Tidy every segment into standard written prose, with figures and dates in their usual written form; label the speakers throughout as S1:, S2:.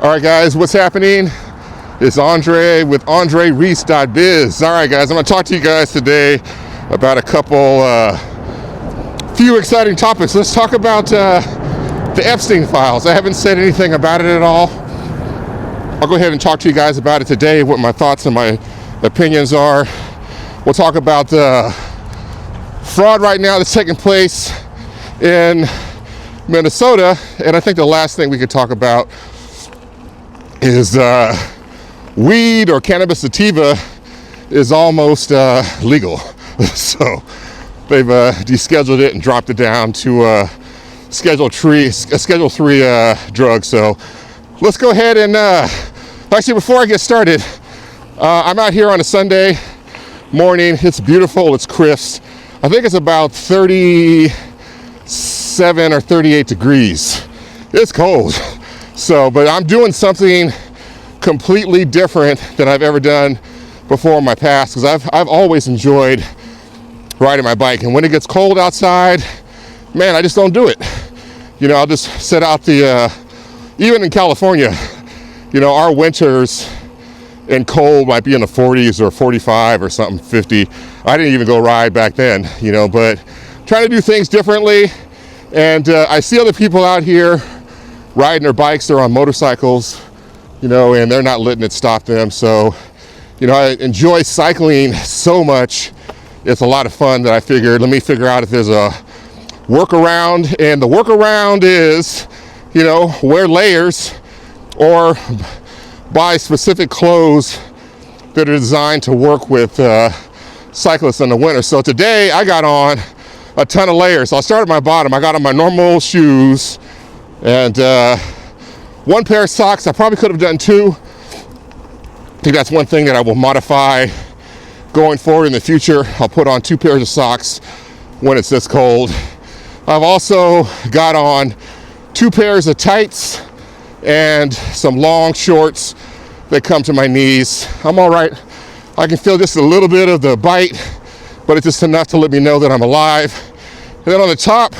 S1: All right, guys, what's happening? It's Andre with AndreReese.Biz. All right, guys, I'm going to talk to you guys today about a couple, few exciting topics. Let's talk about the Epstein files. I haven't said anything about it at all. I'll go ahead and talk to you guys about it today, what my thoughts and my opinions are. We'll talk about the fraud right now that's taking place in Minnesota. And I think the last thing we could talk about is weed or cannabis sativa is almost legal. So they've descheduled it and dropped it down to Schedule 3 drug. So let's go ahead and actually, before I get started, I'm out here on a Sunday morning. It's beautiful, it's crisp. I think it's about 37 or 38 degrees. It's cold. So, but I'm doing something completely different than I've ever done before in my past, because I've always enjoyed riding my bike. And when it gets cold outside, man, I just don't do it. You know, I'll just set out even in California, you know, our winters and cold might be in the 40s or 45 or something, 50. I didn't even go ride back then, you know, but trying to do things differently. And I see other people out here riding their bikes, they're on motorcycles, you know, and they're not letting it stop them. So, you know, I enjoy cycling so much. It's a lot of fun that I figured, let me figure out if there's a workaround. And the workaround is, you know, wear layers or buy specific clothes that are designed to work with cyclists in the winter. So today I got on a ton of layers. So I'll start at my bottom. I got on my normal shoes and one pair of socks. I probably could have done two. I think that's one thing that I will modify going forward in the future. I'll put on 2 pairs of socks when it's this cold. I've also got on 2 pairs of tights and some long shorts that come to my knees. I'm all right. I can feel just a little bit of the bite, but it's just enough to let me know that I'm alive. And then on the top,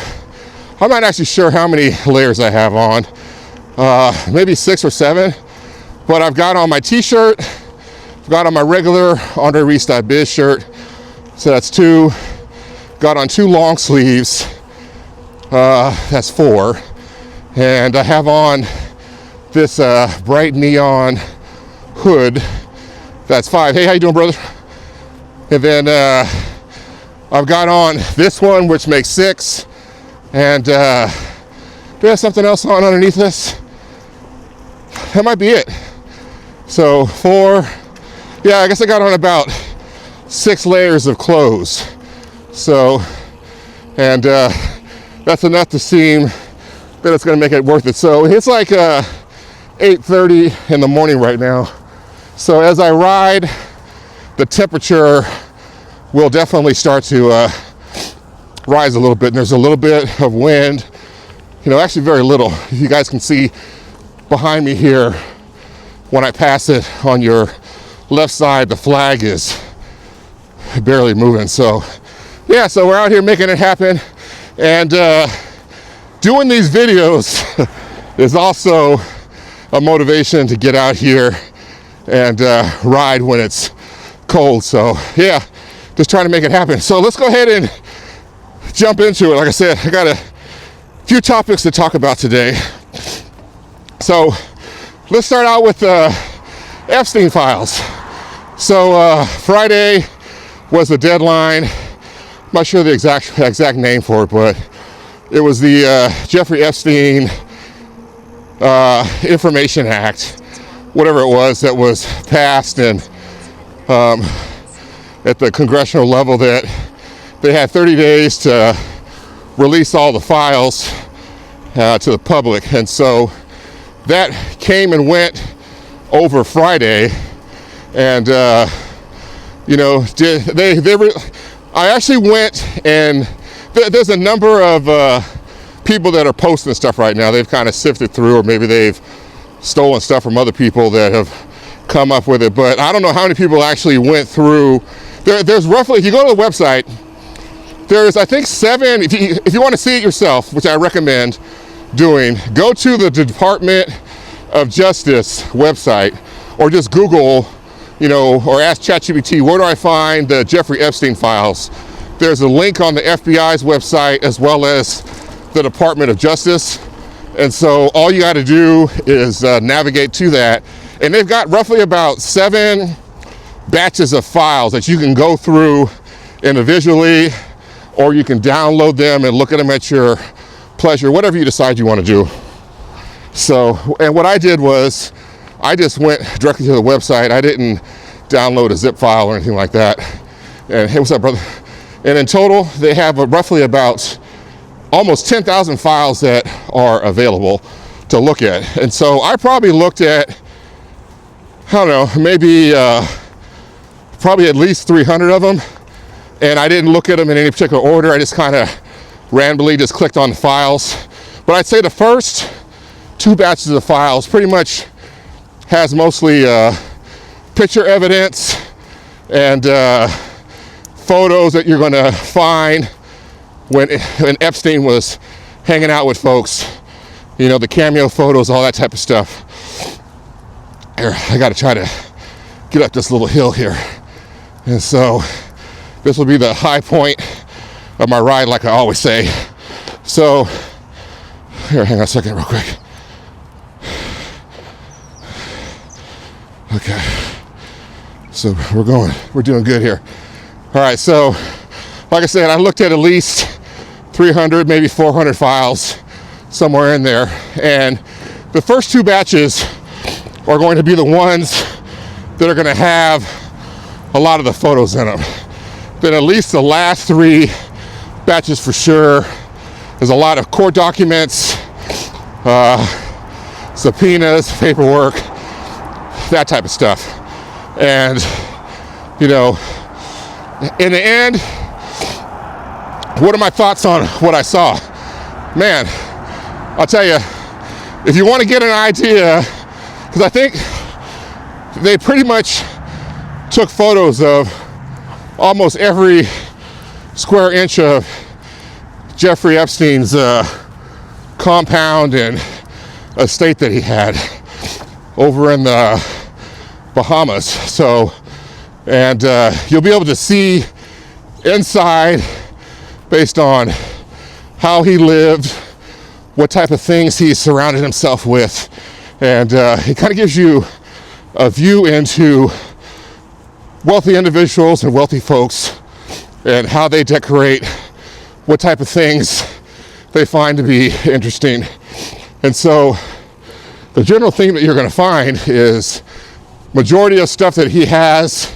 S1: I'm not actually sure how many layers I have on. Maybe 6 or 7. But I've got on my t-shirt. I've got on my regular AndreReese.Biz shirt. So that's 2. Got on 2 long sleeves. That's 4. And I have on this bright neon hood. That's 5. Hey, how you doing, brother? And then I've got on this one, which makes 6. And do I have something else on underneath this? That might be it. So 4. Yeah, I guess I got on about 6 layers of clothes. So, and that's enough to seem that it's going to make it worth it. So it's like 8:30 in the morning right now. So as I ride, the temperature will definitely start to rise a little bit. And there's a little bit of wind, you know, actually very little. You guys can see behind me here, when I pass it on your left side, the flag is barely moving. So yeah, so we're out here making it happen. And doing these videos is also a motivation to get out here and ride when it's cold. So yeah, just trying to make it happen. So let's go ahead and jump into it. Like I said, I got a few topics to talk about today. So let's start out with the Epstein files. So Friday was the deadline. I'm not sure the exact name for it, but it was the Jeffrey Epstein Information Act, whatever it was, that was passed, and at the congressional level, that they had 30 days to release all the files to the public. And so that came and went over Friday, and you know, I actually went, and there's a number of people that are posting stuff right now. They've kind of sifted through, or maybe they've stolen stuff from other people that have come up with it. But I don't know how many people actually went through. There's roughly, if you go to the website, there's, I think, 7. If you want to see it yourself, which I recommend doing, go to the Department of Justice website, or just Google, or ask ChatGPT, where do I find the Jeffrey Epstein files? There's a link on the FBI's website as well as the Department of Justice. And so all you got to do is navigate to that. And they've got roughly about 7 batches of files that you can go through individually, or you can download them and look at them at your pleasure, whatever you decide you want to do. So, and what I did was, I just went directly to the website. I didn't download a zip file or anything like that. And hey, what's up, brother? And in total, they have roughly about almost 10,000 files that are available to look at. And so I probably looked at, I don't know, maybe probably at least 300 of them. And I didn't look at them in any particular order. I just kind of randomly just clicked on the files. But I'd say the first 2 batches of files pretty much has mostly picture evidence and photos that you're going to find when Epstein was hanging out with folks, the cameo photos, all that type of stuff. Here, I got to try to get up this little hill here. And so this will be the high point of my ride, like I always say. So here, hang on a second real quick. Okay, so we're doing good here. All right, so like I said, I looked at least 300, maybe 400 files, somewhere in there. And the first 2 batches are going to be the ones that are going to have a lot of the photos in them. Then at least the last 3 batches for sure, there's a lot of court documents, subpoenas, paperwork, that type of stuff. And, in the end, what are my thoughts on what I saw? Man, I'll tell you, if you want to get an idea, because I think they pretty much took photos of almost every square inch of Jeffrey Epstein's compound and estate that he had over in the Bahamas. So, and you'll be able to see inside based on how he lived, what type of things he surrounded himself with, and it kind of gives you a view into wealthy individuals and wealthy folks and how they decorate, what type of things they find to be interesting. And so the general theme that you're going to find is majority of stuff that he has,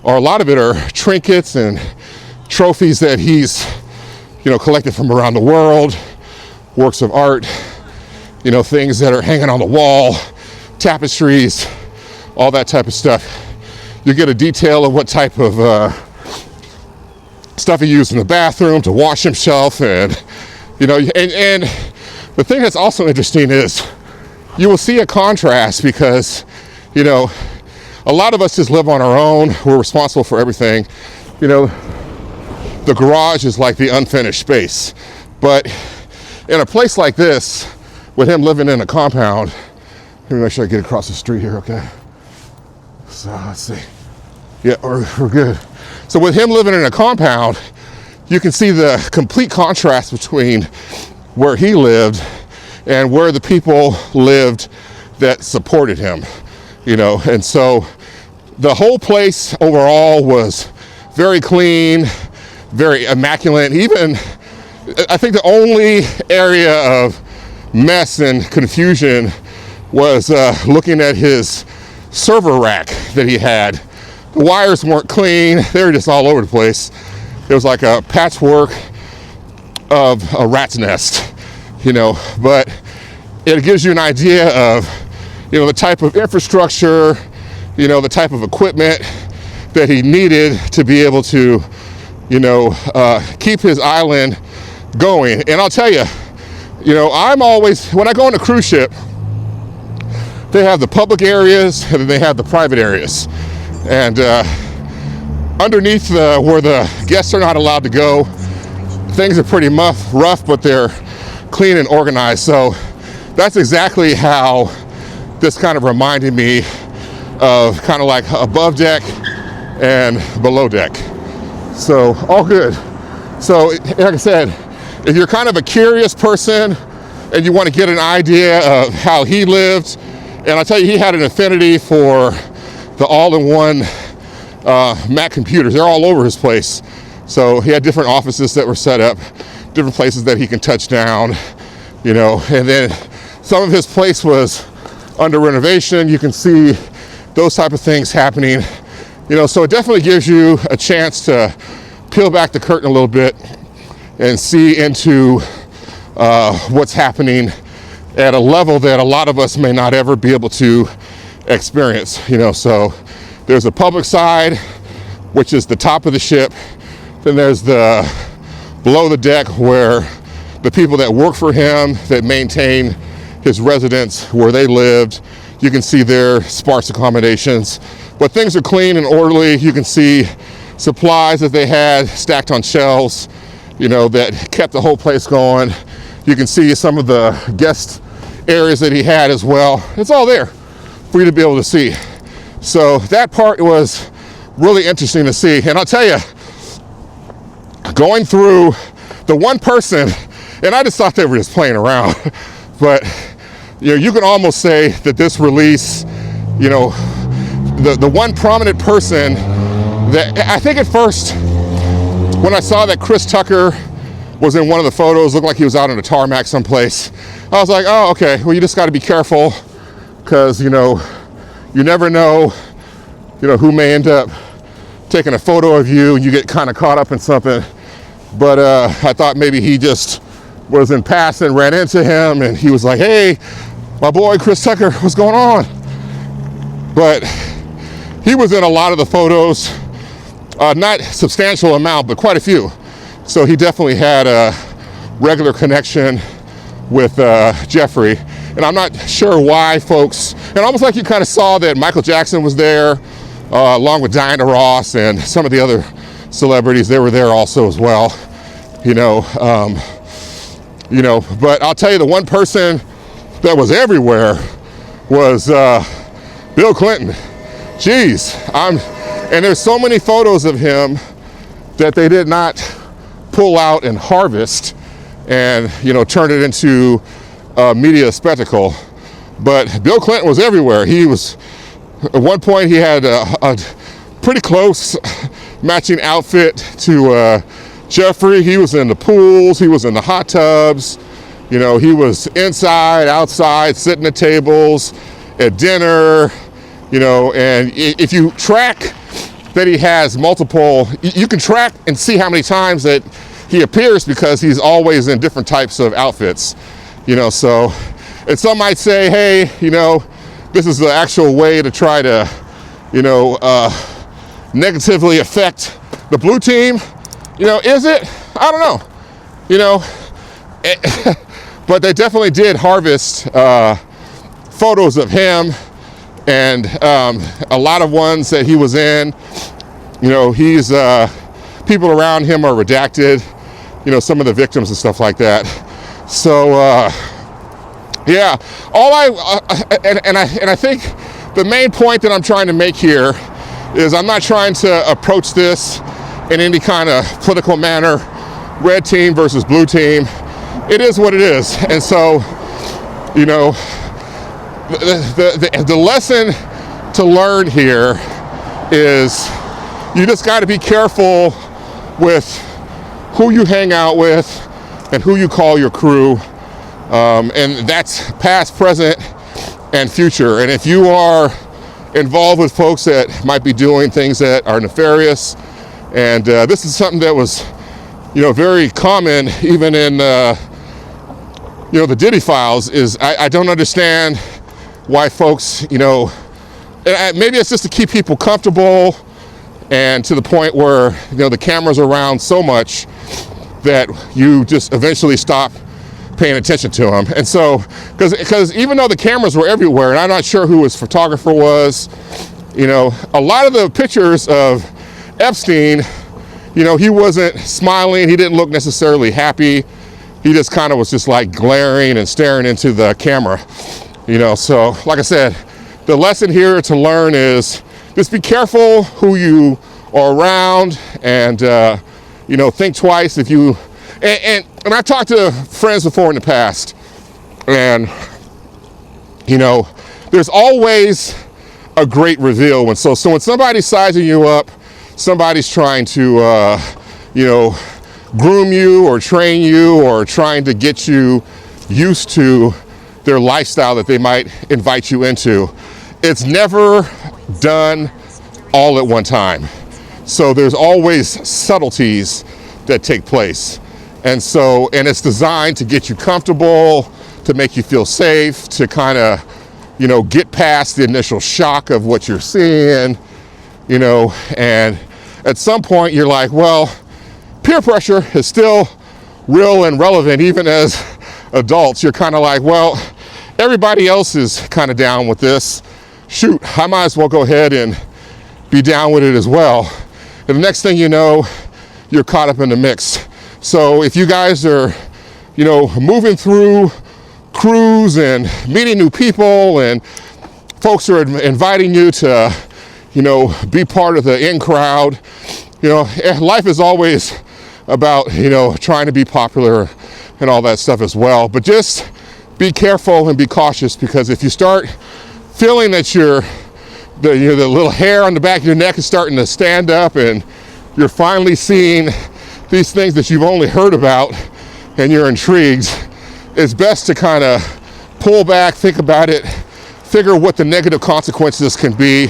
S1: or a lot of it, are trinkets and trophies that he's collected from around the world, works of art, things that are hanging on the wall, tapestries, all that type of stuff. You get a detail of what type of stuff he used in the bathroom to wash himself, and and the thing that's also interesting is you will see a contrast, because a lot of us just live on our own. We're responsible for everything. The garage is like the unfinished space. But in a place like this, with him living in a compound, let me make sure I get across the street here, okay? So let's see. Yeah, we're good. So with him living in a compound, you can see the complete contrast between where he lived and where the people lived that supported him, and so the whole place overall was very clean, very immaculate. Even, I think the only area of mess and confusion was looking at his server rack that he had. The wires weren't clean, they were just all over the place. It was like a patchwork of a rat's nest, but it gives you an idea of, the type of infrastructure, the type of equipment that he needed to be able to, keep his island going. And I'll tell you, I'm always, when I go on a cruise ship, they have the public areas and then they have the private areas. And underneath where the guests are not allowed to go, things are pretty rough, but they're clean and organized. So that's exactly how this kind of reminded me of kind of like above deck and below deck. So all good. So like I said, if you're kind of a curious person and you want to get an idea of how he lived, and I'll tell you, he had an affinity for the all-in-one Mac computers. They're all over his place. So he had different offices that were set up, different places that he can touch down, you know, and then some of his place was under renovation. You can see those type of things happening, you know, so it definitely gives you a chance to peel back the curtain a little bit and see into what's happening at a level that a lot of us may not ever be able to experience, you know. So there's a public side, which is the top of the ship. Then there's the below the deck where the people that work for him, that maintain his residence where they lived, you can see their sparse accommodations. But things are clean and orderly. You can see supplies that they had stacked on shelves, you know, that kept the whole place going. You can see some of the guest areas that he had as well. It's all there for you to be able to see. So that part was really interesting to see. And I'll tell you, going through the one person, and I just thought they were just playing around, but you know, you can almost say that this release, you know, the one prominent person that I think at first, when I saw that Chris Tucker was in one of the photos, looked like he was out on a tarmac someplace, I was like, oh, okay, well, you just got to be careful, because, you know, you never know, you know, who may end up taking a photo of you and you get kind of caught up in something. But I thought maybe he just was in passing, ran into him, and he was like, hey, my boy Chris Tucker, what's going on? But he was in a lot of the photos, not substantial amount, but quite a few. So he definitely had a regular connection with Jeffrey. And I'm not sure why folks, and almost like you kind of saw that Michael Jackson was there, along with Diana Ross and some of the other celebrities, they were there also as well, you know, but I'll tell you, the one person that was everywhere was Bill Clinton. Jeez, and there's so many photos of him that they did not pull out and harvest and, you know, turn it into a media spectacle. But Bill Clinton was everywhere. He was, at one point he had a pretty close matching outfit to Jeffrey. He was in the pools, he was in the hot tubs, you know, he was inside, outside, sitting at tables, at dinner, you know. And if you track that he has multiple, you can track and see how many times that he appears, because he's always in different types of outfits, you know. So, and some might say, hey, you know, this is the actual way to try to, you know, negatively affect the blue team. You know, is it? I don't know, you know. But they definitely did harvest photos of him, and a lot of ones that he was in, you know, he's, people around him are redacted, you know, some of the victims and stuff like that. So, yeah, I think the main point that I'm trying to make here is I'm not trying to approach this in any kind of political manner, red team versus blue team. It is what it is. And so, you know, the lesson to learn here is you just got to be careful with who you hang out with and who you call your crew. And that's past, present, and future. And if you are involved with folks that might be doing things that are nefarious, and this is something that was, you know, very common even in, you know, the Diddy files, is I don't understand why folks, you know, and maybe it's just to keep people comfortable, and to the point where, you know, the cameras are around so much that you just eventually stop paying attention to them. And so, because even though the cameras were everywhere, and I'm not sure who his photographer was, you know, a lot of the pictures of Epstein, you know, he wasn't smiling, he didn't look necessarily happy, he just kind of was just like glaring and staring into the camera. So like I said, the lesson here to learn is just be careful who you are around, and think twice if you, and I've talked to friends before in the past, and there's always a great reveal when when somebody's sizing you up, somebody's trying to groom you or train you or trying to get you used to their lifestyle that they might invite you into. It's never done all at one time. So there's always subtleties that take place. And it's designed to get you comfortable, to make you feel safe, to kind of, get past the initial shock of what you're seeing, and at some point you're like, well, peer pressure is still real and relevant. Even as adults, you're kind of like, well, everybody else is kind of down with this. Shoot, I might as well go ahead and be down with it as well. And the next thing you know, you're caught up in the mix. So if you guys are, moving through crews and meeting new people, and folks are inviting you to, be part of the in crowd, life is always about, trying to be popular and all that stuff as well. But just be careful and be cautious, because if you start feeling that the little hair on the back of your neck is starting to stand up, and you're finally seeing these things that you've only heard about and you're intrigued, it's best to kind of pull back, think about it, figure what the negative consequences can be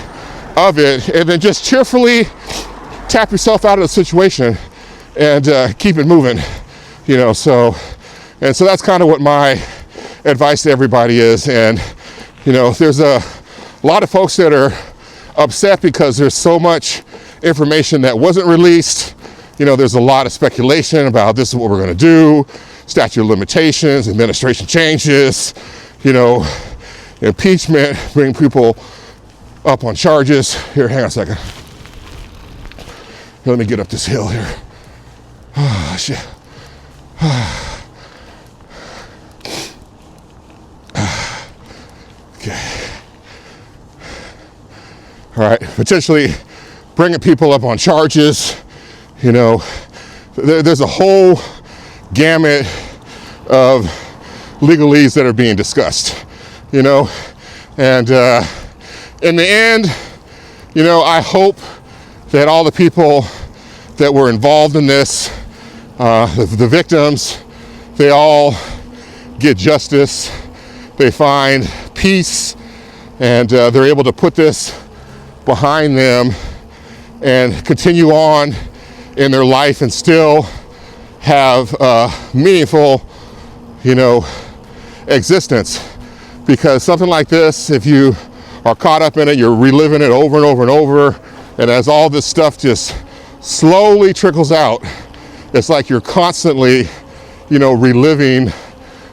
S1: of it, and then just cheerfully tap yourself out of the situation and keep it moving, so that's kind of what my advice to everybody is. And there's a lot of folks that are upset because there's so much information that wasn't released. There's a lot of speculation about this is what we're going to do, statute of limitations, administration changes, impeachment, bring people up on charges. Here, hang on a second. Let me get up this hill here. Oh, shit. Okay. All right, potentially bringing people up on charges. There's a whole gamut of legalese that are being discussed, and in the end, I hope that all the people that were involved in this, the victims, they all get justice, they find peace, and they're able to put this behind them and continue on in their life and still have a meaningful, existence. Because something like this, if you are caught up in it, you're reliving it over and over and over, and as all this stuff just slowly trickles out, it's like you're constantly, reliving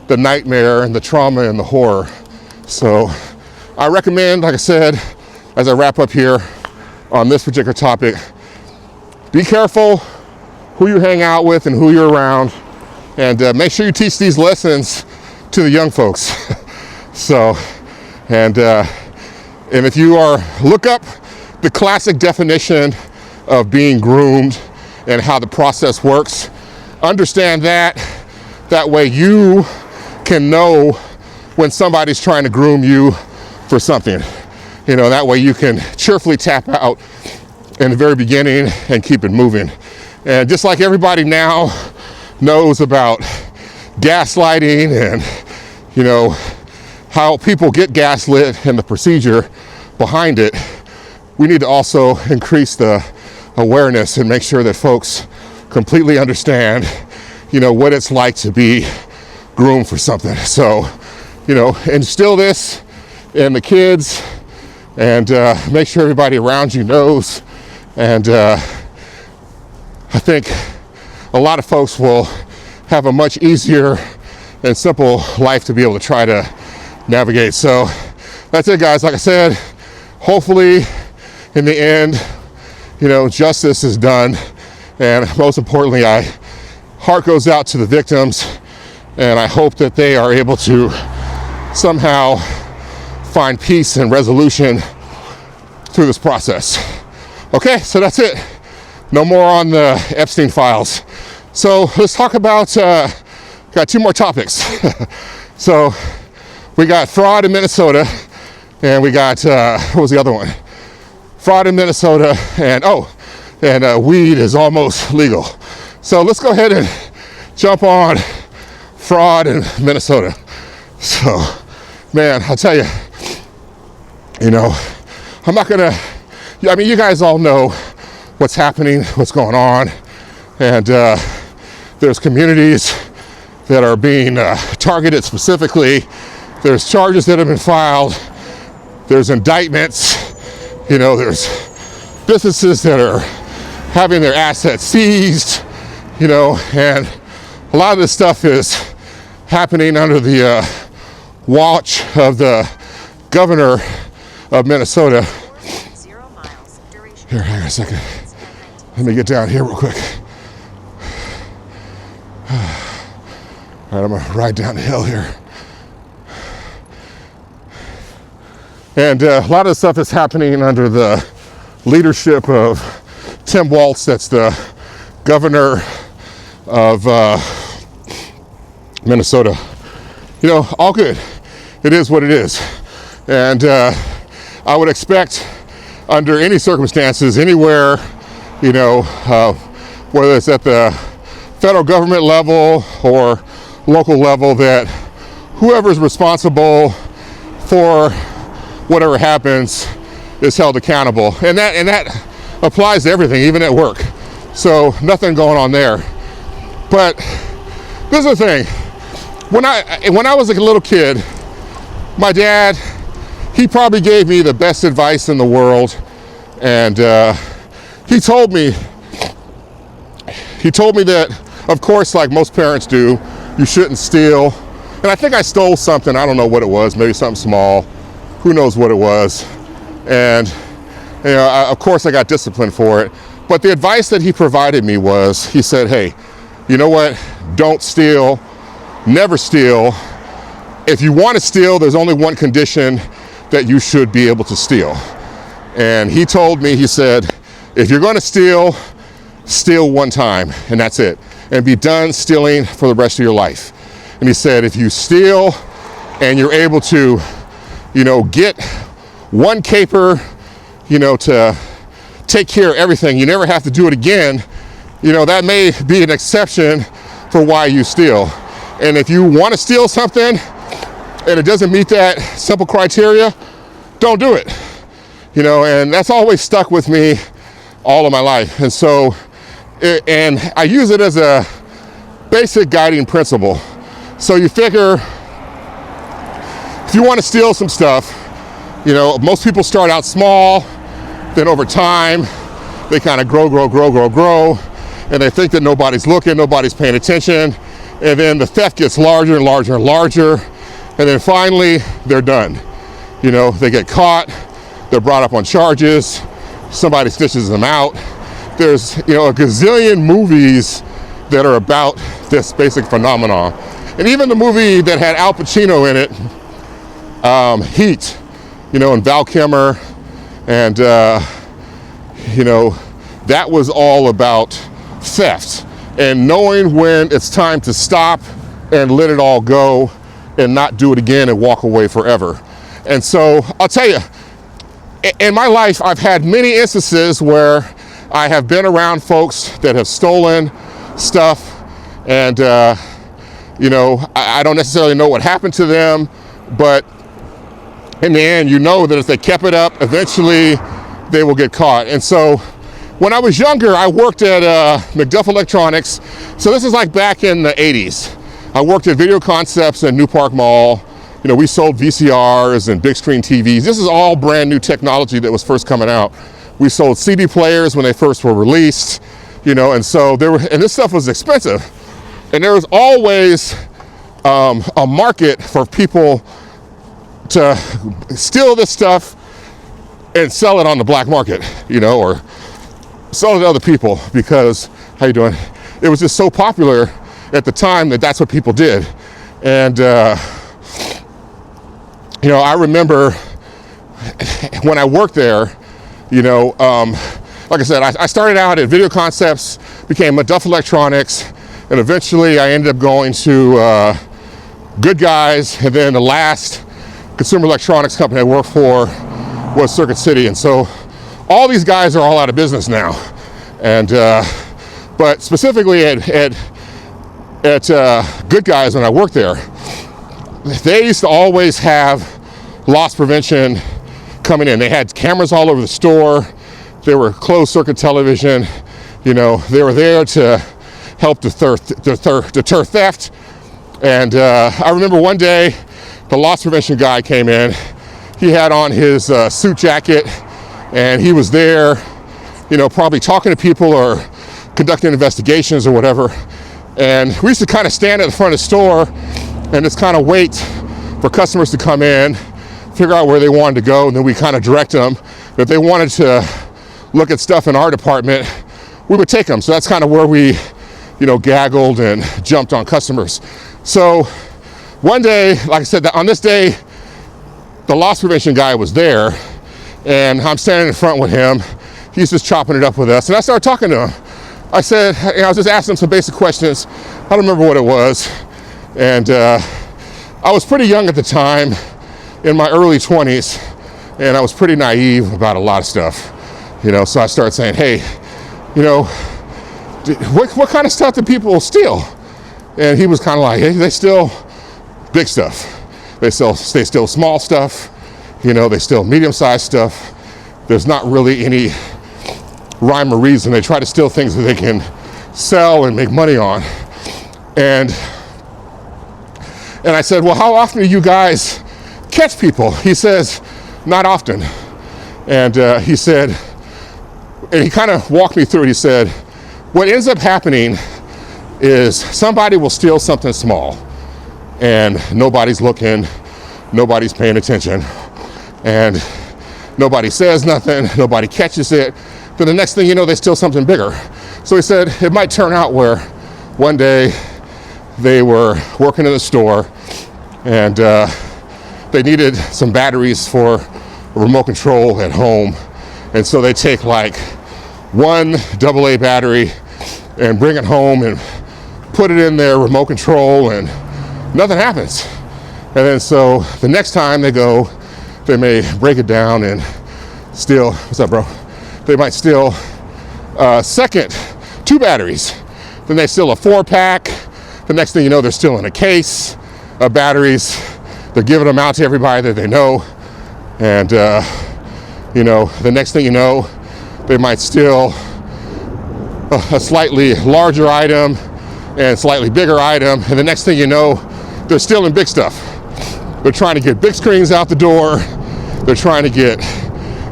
S1: the nightmare and the trauma and the horror. So I recommend, like I said, as I wrap up here on this particular topic, be careful who you hang out with and who you're around, and make sure you teach these lessons to the young folks. And if you look up the classic definition of being groomed and how the process works, understand that way you can know when somebody's trying to groom you for something. That way you can cheerfully tap out in the very beginning and keep it moving. And just like everybody now knows about gaslighting and, how people get gaslit and the procedure behind it, we need to also increase the awareness and make sure that folks completely understand, what it's like to be groomed for something. So, instill this in the kids, and make sure everybody around you knows. And I think a lot of folks will have a much easier and simple life to be able to try to navigate. So that's it, guys. Like I said, hopefully in the end, justice is done. And most importantly, heart goes out to the victims, and I hope that they are able to somehow find peace and resolution through this process. Okay, so that's it. No more on the Epstein files. So let's talk about, got 2 more topics. So we got fraud in Minnesota, and we got, what was the other one? Fraud in Minnesota, and weed is almost legal. So let's go ahead and jump on fraud in Minnesota. So, man, I'll tell you, I'm not gonna, you guys all know what's happening, what's going on, and there's communities that are being targeted specifically. There's charges that have been filed. There's indictments. There's businesses that are having their assets seized, and a lot of this stuff is happening under the watch of the governor of Minnesota.
S2: 0 miles, duration.
S1: Here, hang on a second. Let me get down here real quick. All right, I'm gonna ride down the hill here. And a lot of the stuff is happening under the leadership of Tim Walz, that's the governor of Minnesota. All good. It is what it is. And I would expect under any circumstances, anywhere, whether it's at the federal government level or local level, that whoever's responsible for whatever happens is held accountable. And that applies to everything, even at work. So nothing going on there. But this is the thing. When I was a little kid, my dad, he probably gave me the best advice in the world. And he told me that, of course, like most parents do, you shouldn't steal. And I think I stole something. I don't know what it was, maybe something small. Who knows what it was. And, of course I got disciplined for it. But the advice that he provided me was, he said, hey, you know what? Don't steal. Never steal. If you want to steal, there's only one condition that you should be able to steal. And he told me, he said, if you're going to steal, steal one time, and that's it. And be done stealing for the rest of your life. And he said, if you steal and you're able to, get one caper, to take care of everything, you never have to do it again, that may be an exception for why you steal. And if you want to steal something and it doesn't meet that simple criteria, don't do it. And that's always stuck with me all of my life. And so, and I use it as a basic guiding principle. So you figure, if you want to steal some stuff, most people start out small, then over time, they kind of grow, and they think that nobody's looking, nobody's paying attention, and then the theft gets larger and larger and larger, and then finally, they're done. They get caught, they're brought up on charges, somebody snitches them out. There's, a gazillion movies that are about this basic phenomenon. And even the movie that had Al Pacino in it, Heat, and Val Kilmer, and, that was all about theft and knowing when it's time to stop and let it all go and not do it again and walk away forever. And so I'll tell you, in my life, I've had many instances where I have been around folks that have stolen stuff, and I don't necessarily know what happened to them, but in the end, that if they kept it up, eventually they will get caught. And so when I was younger, I worked at McDuff Electronics. So this is like back in the 80s. I worked at Video Concepts in New Park Mall. We sold VCRs and big screen TVs. This is all brand new technology that was first coming out. We sold CD players when they first were released, and so and this stuff was expensive. And there was always a market for people to steal this stuff and sell it on the black market, or sell it to other people, because, how you doing? It was just so popular at the time that that's what people did. And I remember when I worked there, like I said, I started out at Video Concepts, became at Duff Electronics, and eventually I ended up going to Good Guys, and then the last consumer electronics company I worked for was Circuit City. And so all these guys are all out of business now. And but specifically at Good Guys, when I worked there, they used to always have loss prevention coming in. They had cameras all over the store. They were closed circuit television. They were there to help deter theft. And I remember one day the loss prevention guy came in. He had on his suit jacket, and he was there, probably talking to people or conducting investigations or whatever. And we used to kind of stand at the front of the store and just kind of wait for customers to come in, figure out where they wanted to go, and then we kind of direct them. If they wanted to look at stuff in our department, we would take them. So that's kind of where we, gaggled and jumped on customers. So one day, like I said, on this day, the loss prevention guy was there, and I'm standing in front with him. He's just chopping it up with us, and I started talking to him. I said, I was just asking him some basic questions. I don't remember what it was. And I was pretty young at the time, in my early 20s, and I was pretty naive about a lot of stuff. So I started saying, hey, what kind of stuff do people steal? And he was kind of like, hey, they steal big stuff. They steal small stuff. They steal medium-sized stuff. There's not really any rhyme or reason. They try to steal things that they can sell and make money on. And I said, well, how often do you guys catch people? He says, not often. And he said, and he kind of walked me through it. He said, what ends up happening is somebody will steal something small, and nobody's looking, nobody's paying attention, and nobody says nothing, nobody catches it. Then the next thing you know, they steal something bigger. So he said it might turn out where one day they were working in the store, and they needed some batteries for a remote control at home. And so they take like one AA battery and bring it home and put it in their remote control, and nothing happens. And then so the next time they go, they may break it down and steal, what's up, bro? They might steal second 2 batteries. Then they steal a 4-pack. The next thing you know, they're stealing a case of batteries. They're giving them out to everybody that they know. And, the next thing you know, they might steal a slightly larger item and slightly bigger item. And the next thing you know, they're stealing big stuff. They're trying to get big screens out the door. They're trying to get,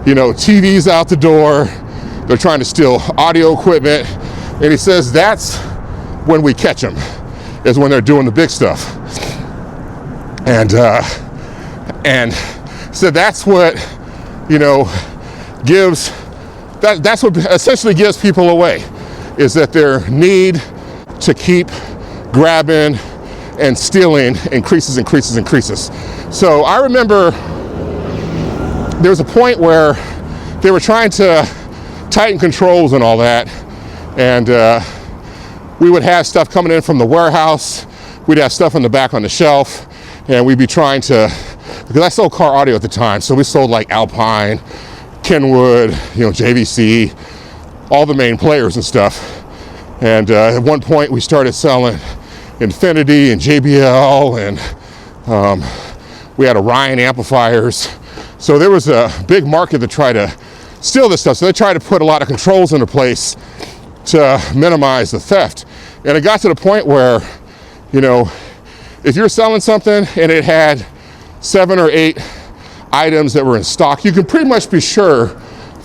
S1: TVs out the door. They're trying to steal audio equipment. And he says that's when we catch them, is when they're doing the big stuff. And so that's what, that's what essentially gives people away, is that their need to keep grabbing and stealing increases. So I remember there was a point where they were trying to tighten controls and all that, and we would have stuff coming in from the warehouse. We'd have stuff in the back on the shelf, and we'd be trying to, because I sold car audio at the time, so we sold like Alpine, Kenwood, JVC, all the main players and stuff. And at one point we started selling Infinity and JBL, and we had Orion amplifiers. So there was a big market to try to steal this stuff. So they tried to put a lot of controls into place to minimize the theft. And it got to the point where, if you're selling something and it had 7 or 8 items that were in stock, you can pretty much be sure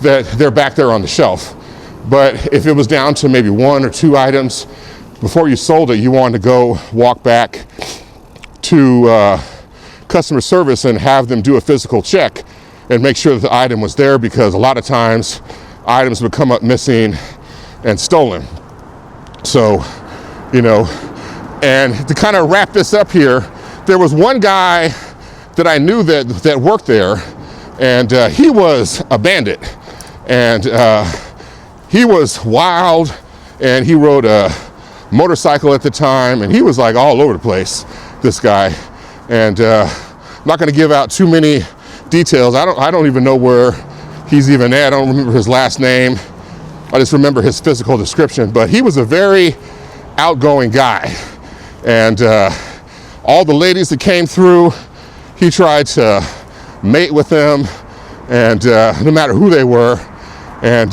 S1: that they're back there on the shelf. But if it was down to maybe 1 or 2 items, before you sold it, you wanted to go walk back to customer service and have them do a physical check and make sure that the item was there, because a lot of times items would come up missing and stolen. So, and to kind of wrap this up here, there was one guy that I knew that worked there, and he was a bandit, and he was wild, and he rode a motorcycle at the time, and he was like all over the place, this guy. And I'm not going to give out too many details. I don't even know where he's even at. I don't remember his last name. I just remember his physical description. But he was a very outgoing guy, and all the ladies that came through, he tried to mate with them, and no matter who they were. And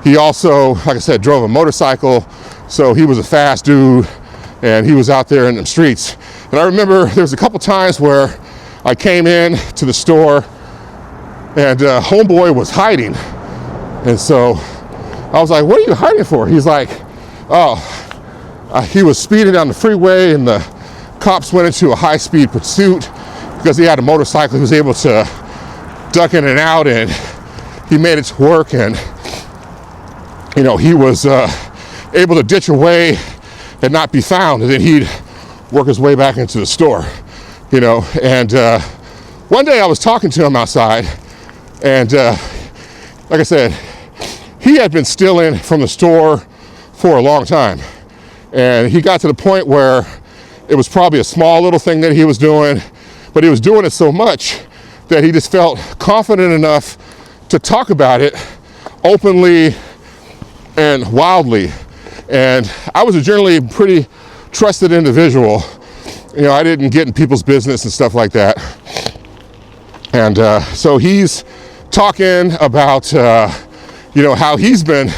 S1: he also, like I said, drove a motorcycle, so he was a fast dude, and he was out there in the streets. And I remember there was a couple times where I came in to the store, and homeboy was hiding. And so I was like, what are you hiding for? He's like, oh, he was speeding down the freeway, and the cops went into a high-speed pursuit. Because he had a motorcycle, he was able to duck in and out, and he made it to work. And you know, he was able to ditch away and not be found, and then he'd work his way back into the store, you know. And one day I was talking to him outside, and like I said, he had been stealing from the store for a long time, and he got to the point where it was probably a small little thing that he was doing, but he was doing it so much that he just felt confident enough to talk about it openly and wildly. And I was a generally pretty trusted individual. You know, I didn't get in people's business and stuff like that. And so he's talking about, you know, how he's been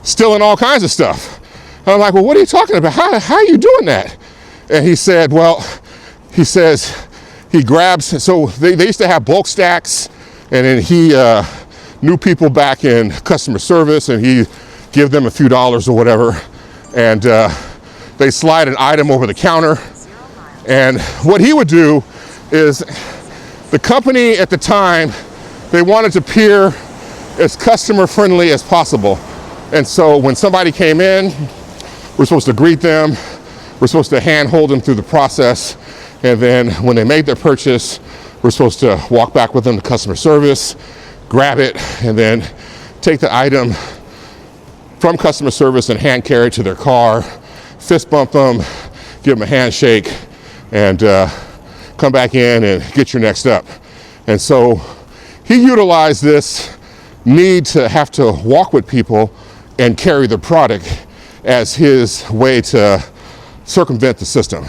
S1: stealing all kinds of stuff. And I'm like, well, what are you talking about? How are you doing that? And he said, well, he says he grabs, so they used to have bulk stacks, and then he knew people back in customer service, and he give them a few dollars or whatever, and they slide an item over the counter. And what he would do is, the company at the time, they wanted to appear as customer friendly as possible. And so when somebody came in, we're supposed to greet them, we're supposed to handhold them through the process, and then when they made their purchase, we're supposed to walk back with them to customer service, grab it, and then take the item from customer service and hand carry it to their car, fist bump them, give them a handshake, and come back in and get your next up. And so he utilized this need to have to walk with people and carry the product as his way to circumvent the system.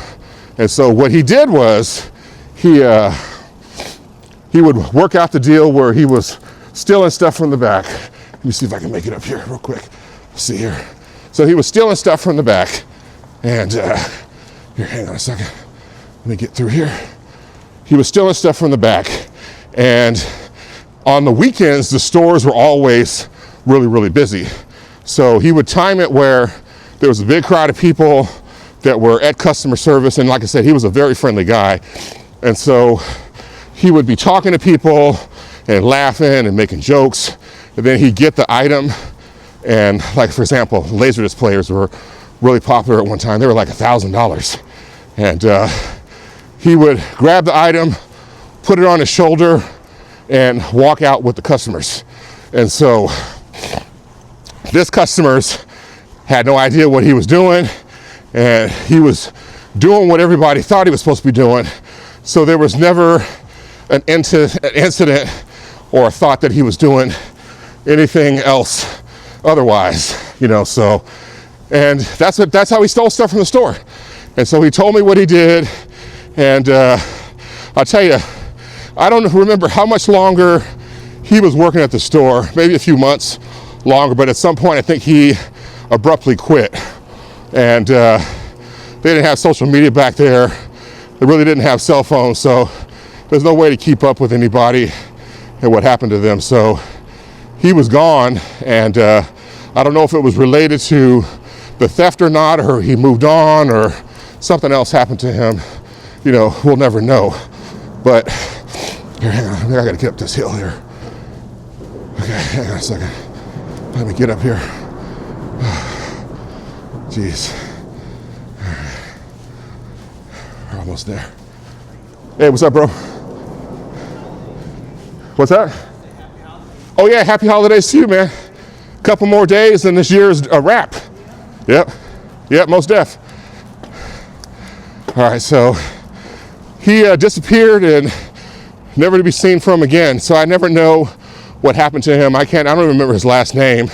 S1: And so what he did was he would work out the deal where he was stealing stuff from the back. Let me see if I can make it up here real quick. Let's see here. So he was stealing stuff from the back, and here, hang on a second. Let me get through here. He was stealing stuff from the back, and on the weekends, the stores were always really, really busy. So he would time it where there was a big crowd of people that were at customer service, and like I said, he was a very friendly guy. And so he would be talking to people and laughing and making jokes, and then he'd get the item. And like, for example, Laserdisc players were really popular at one time. They were like $1,000. And he would grab the item, put it on his shoulder, and walk out with the customers. And so this customers had no idea what he was doing, and he was doing what everybody thought he was supposed to be doing. So there was never an incident or a thought that he was doing anything else otherwise, you know. So, and that's how he stole stuff from the store. And so he told me what he did, and I'll tell you, I don't remember how much longer he was working at the store, maybe a few months longer, but at some point I think he abruptly quit. And they didn't have social media back there. They really didn't have cell phones, so there's no way to keep up with anybody and what happened to them. So he was gone, and I don't know if it was related to the theft or not, or he moved on, or something else happened to him. You know, we'll never know. But here, hang on, I gotta get up this hill here. Okay, hang on a second. Let me get up here. Jeez. We're almost there. Hey, what's up, bro? What's that? Oh yeah, happy holidays to you, man. Couple more days and this year's a wrap. Yep, most def. All right, so he disappeared and never to be seen from again. So I never know what happened to him. I don't remember his last name,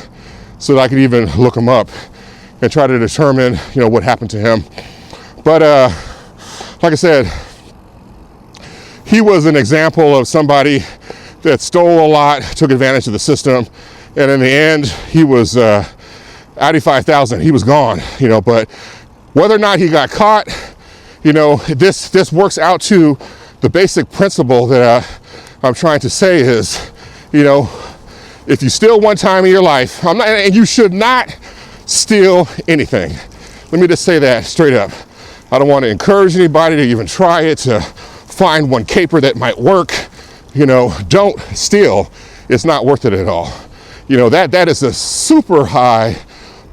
S1: so that I could even look him up and try to determine, what happened to him. But like I said, he was an example of somebody that stole a lot, took advantage of the system, and in the end, he was 85,000. He was gone, But whether or not he got caught, this works out to the basic principle that I'm trying to say is, if you steal one time in your life, and you should not steal anything. Let me just say that straight up. I don't want to encourage anybody to even try it, to find one caper that might work. Don't steal. It's not worth it at all. That is a super high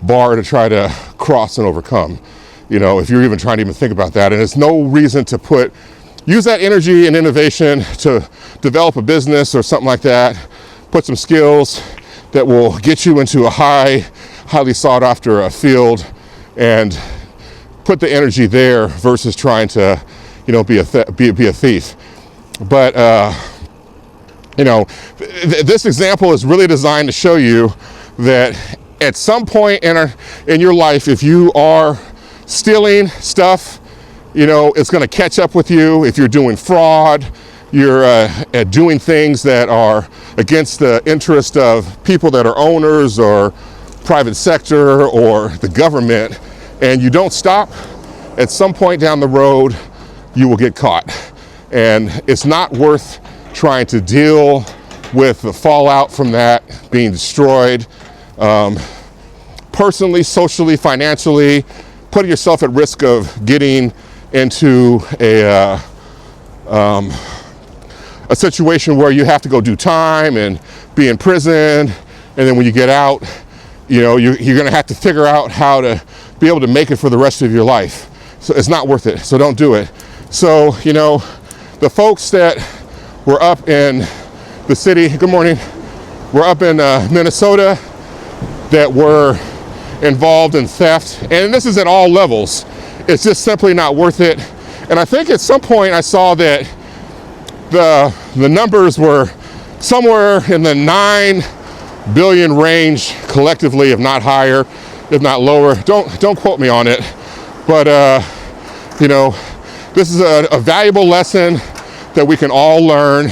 S1: bar to try to cross and overcome. If you're even trying to even think about that, and there's no reason to use that energy and innovation to develop a business or something like that, put some skills that will get you into a highly sought after field, and put the energy there versus trying to, be a thief. But, this example is really designed to show you that at some point in your life, if you are stealing stuff, it's going to catch up with you. If you're doing fraud, you're doing things that are against the interest of people that are owners or private sector or the government, and you don't stop, at some point down the road, you will get caught. And it's not worth trying to deal with the fallout from that being destroyed, personally, socially, financially, putting yourself at risk of getting into a situation where you have to go do time and be in prison, and then when you get out, you're going to have to figure out how to be able to make it for the rest of your life. So it's not worth it. So don't do it. So the folks that were up in the city, good morning, were up in Minnesota, that were involved in theft, and this is at all levels. It's just simply not worth it. And I think at some point I saw that the numbers were somewhere in the 9 billion range collectively, if not higher, if not lower. Don't quote me on it, but this is a valuable lesson that we can all learn.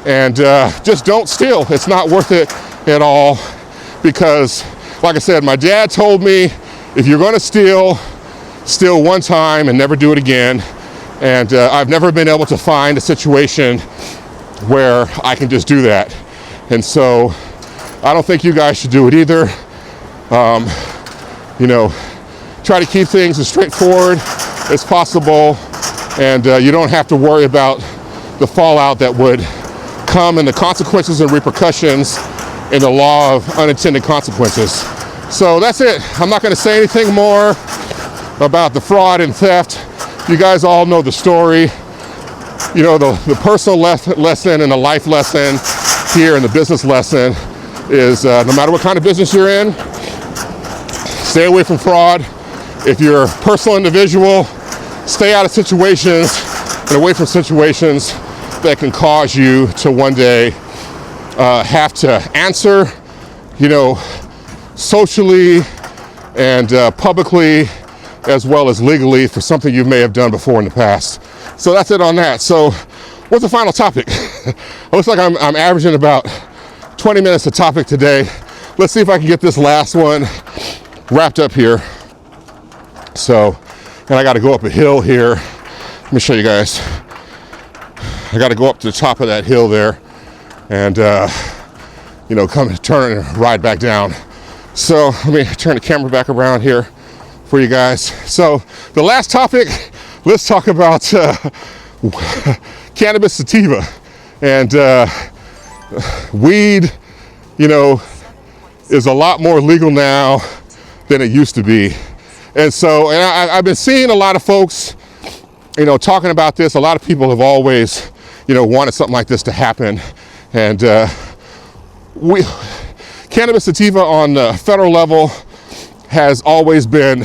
S1: And just don't steal. It's not worth it at all, because like I said, my dad told me, if you're going to steal one time and never do it again. And I've never been able to find a situation where I can just do that. And so I don't think you guys should do it either. Try to keep things as straightforward as possible, and you don't have to worry about the fallout that would come and the consequences and repercussions in the law of unintended consequences. So that's it. I'm not going to say anything more about the fraud and theft. You guys all know the story. The personal lesson and the life lesson here, and the business lesson is no matter what kind of business you're in, stay away from fraud. If you're a personal individual, stay out of situations and away from situations that can cause you to one day have to answer, socially and publicly, as well as legally, for something you may have done before in the past. So that's it on that. So what's the final topic? It looks like I'm averaging about 20 minutes a topic today. Let's see if I can get this last one wrapped up here. So, and I got to go up a hill here. Let me show you guys. I got to go up to the top of that hill there, and come turn and ride back down. So let me turn the camera back around here for you guys. So the last topic, let's talk about cannabis sativa. And weed, is a lot more legal now than it used to be. And so, I've been seeing a lot of folks talking about this, a lot of people have always, wanted something like this to happen. And cannabis sativa on the federal level has always been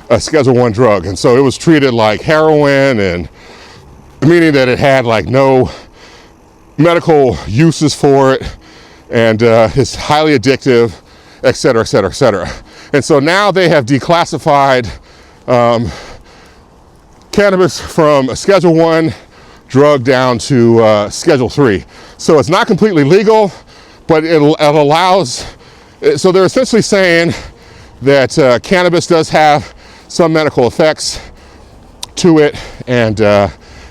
S1: a Schedule I drug. And so it was treated like heroin, and meaning that it had like no medical uses for it, and it's highly addictive, et cetera, et cetera, et cetera. And so now they have declassified cannabis from a Schedule I drug down to Schedule III. So it's not completely legal, but it allows, so they're essentially saying that cannabis does have some medical effects to it, and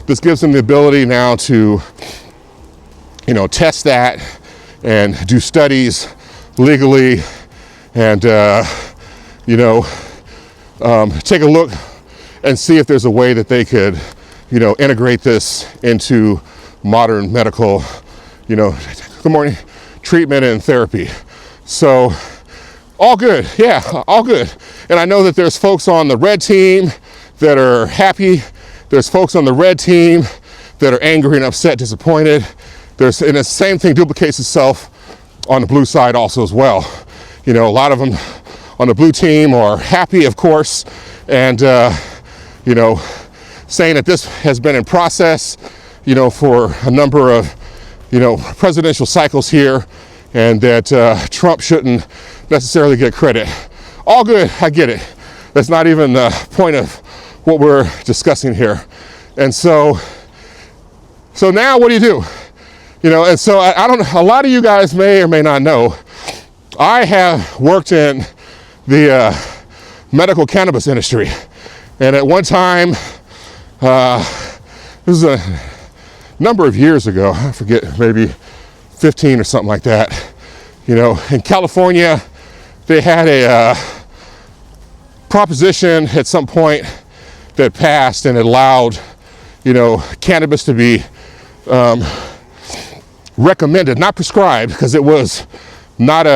S1: this gives them the ability now to, test that and do studies legally, and take a look and see if there's a way that they could, integrate this into modern medical, good morning, treatment and therapy. So all good, yeah, all good. And I know that there's folks on the red team that are happy. There's folks on the red team that are angry and upset, disappointed. And the same thing duplicates itself on the blue side also as well. A lot of them on the blue team are happy, of course, and saying that this has been in process, for a number of, presidential cycles here, and that Trump shouldn't necessarily get credit. All good, I get it. That's not even the point of what we're discussing here. And so now what do you do? And so I don't know, a lot of you guys may or may not know, I have worked in the medical cannabis industry. And at one time, this was a number of years ago, I forget, maybe 15 or something like that. In California, they had a proposition at some point that passed, and it allowed, cannabis to be recommended, not prescribed, because it was not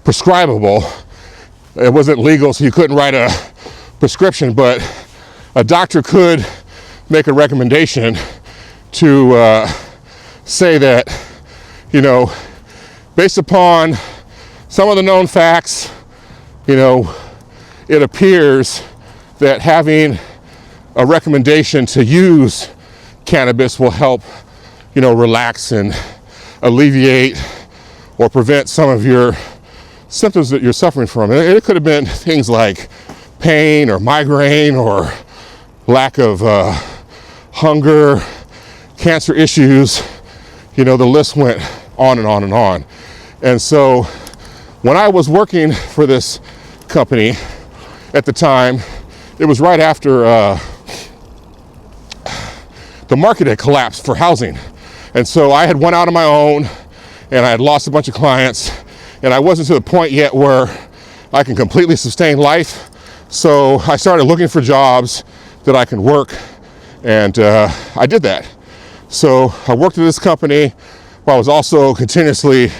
S1: prescribable. It wasn't legal, so you couldn't write a prescription, but a doctor could make a recommendation to say that, based upon some of the known facts, it appears that having a recommendation to use cannabis will help, relax and alleviate or prevent some of your symptoms that you're suffering from. And it could have been things like pain or migraine or lack of hunger, cancer issues, the list went on and on and on. And so when I was working for this company at the time, it was right after the market had collapsed for housing. And so I had went out on my own, and I had lost a bunch of clients, and I wasn't to the point yet where I can completely sustain life. So I started looking for jobs that I can work, and I did that. So I worked at this company while I was also continuously,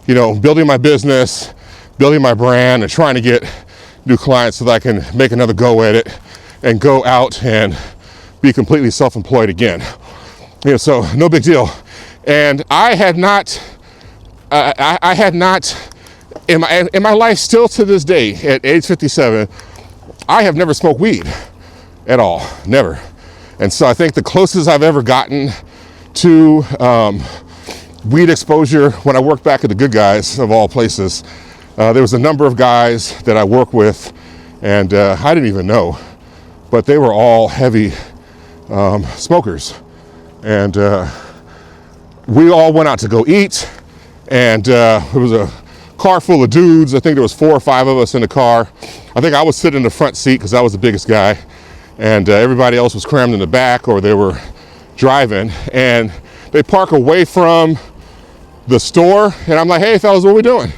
S1: building my business, building my brand, and trying to get new clients so that I can make another go at it and go out and be completely self-employed again. So no big deal. And I had not in my life, still to this day, at age 57, I have never smoked weed at all, never. And so I think the closest I've ever gotten to weed exposure, when I worked back at the Good Guys of all places, there was a number of guys that I worked with, and I didn't even know, but they were all heavy smokers. And we all went out to go eat, and it was a car full of dudes. I think there was 4 or 5 of us in the car. I think I was sitting in the front seat because I was the biggest guy, and everybody else was crammed in the back, or they were driving. And they park away from the store, and I'm like, hey fellas, what are we doing?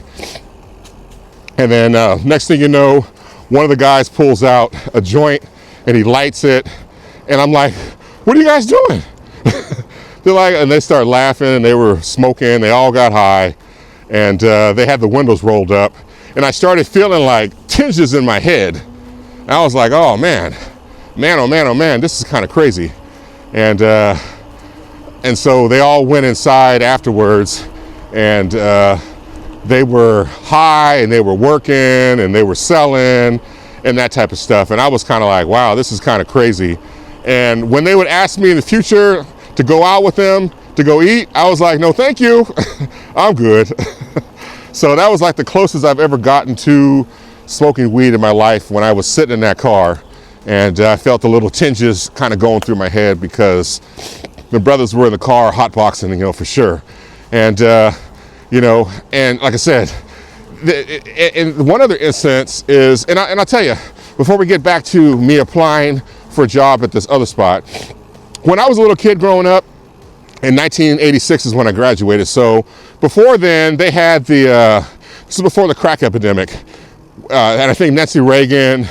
S1: And then next thing you know, one of the guys pulls out a joint and he lights it, and I'm like, what are you guys doing? They're like, and they start laughing, and they were smoking. They all got high, and they had the windows rolled up, and I started feeling like tinges in my head. And I was like, oh man, man, oh man, oh man, this is kind of crazy. And so they all went inside afterwards, and they were high, and they were working, and they were selling, and that type of stuff. And I was kind of like, wow, this is kind of crazy. And when they would ask me in the future to go out with them, to go eat, I was like, no, thank you. I'm good. So that was like the closest I've ever gotten to smoking weed in my life, when I was sitting in that car. And I felt the little tinges kind of going through my head, because the brothers were in the car hotboxing, you know, for sure. And, you know, and like I said, and one other instance is, and I'll tell you, before we get back to me applying for a job at this other spot, when I was a little kid growing up, in 1986 is when I graduated. So before then, they had this is before the crack epidemic. And I think Nancy Reagan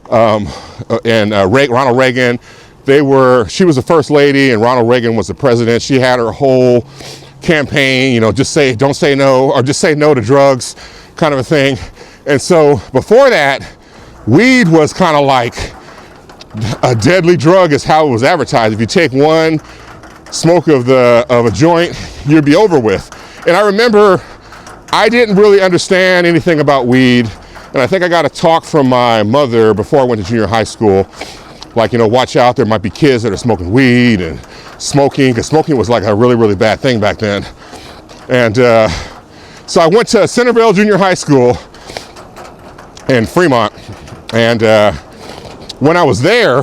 S1: and Ronald Reagan, she was the first lady and Ronald Reagan was the president. She had her whole campaign, you know, don't say no, or just say no to drugs, kind of a thing. And so before that, weed was kind of like a deadly drug, is how it was advertised. If you take one smoke of a joint, you'd be over with. And I remember I didn't really understand anything about weed, and I think I got a talk from my mother before I went to junior high school, like, you know, watch out, there might be kids that are smoking weed and smoking, because smoking was like a really, really bad thing back then. And so I went to Centerville Junior High School in Fremont, and when I was there,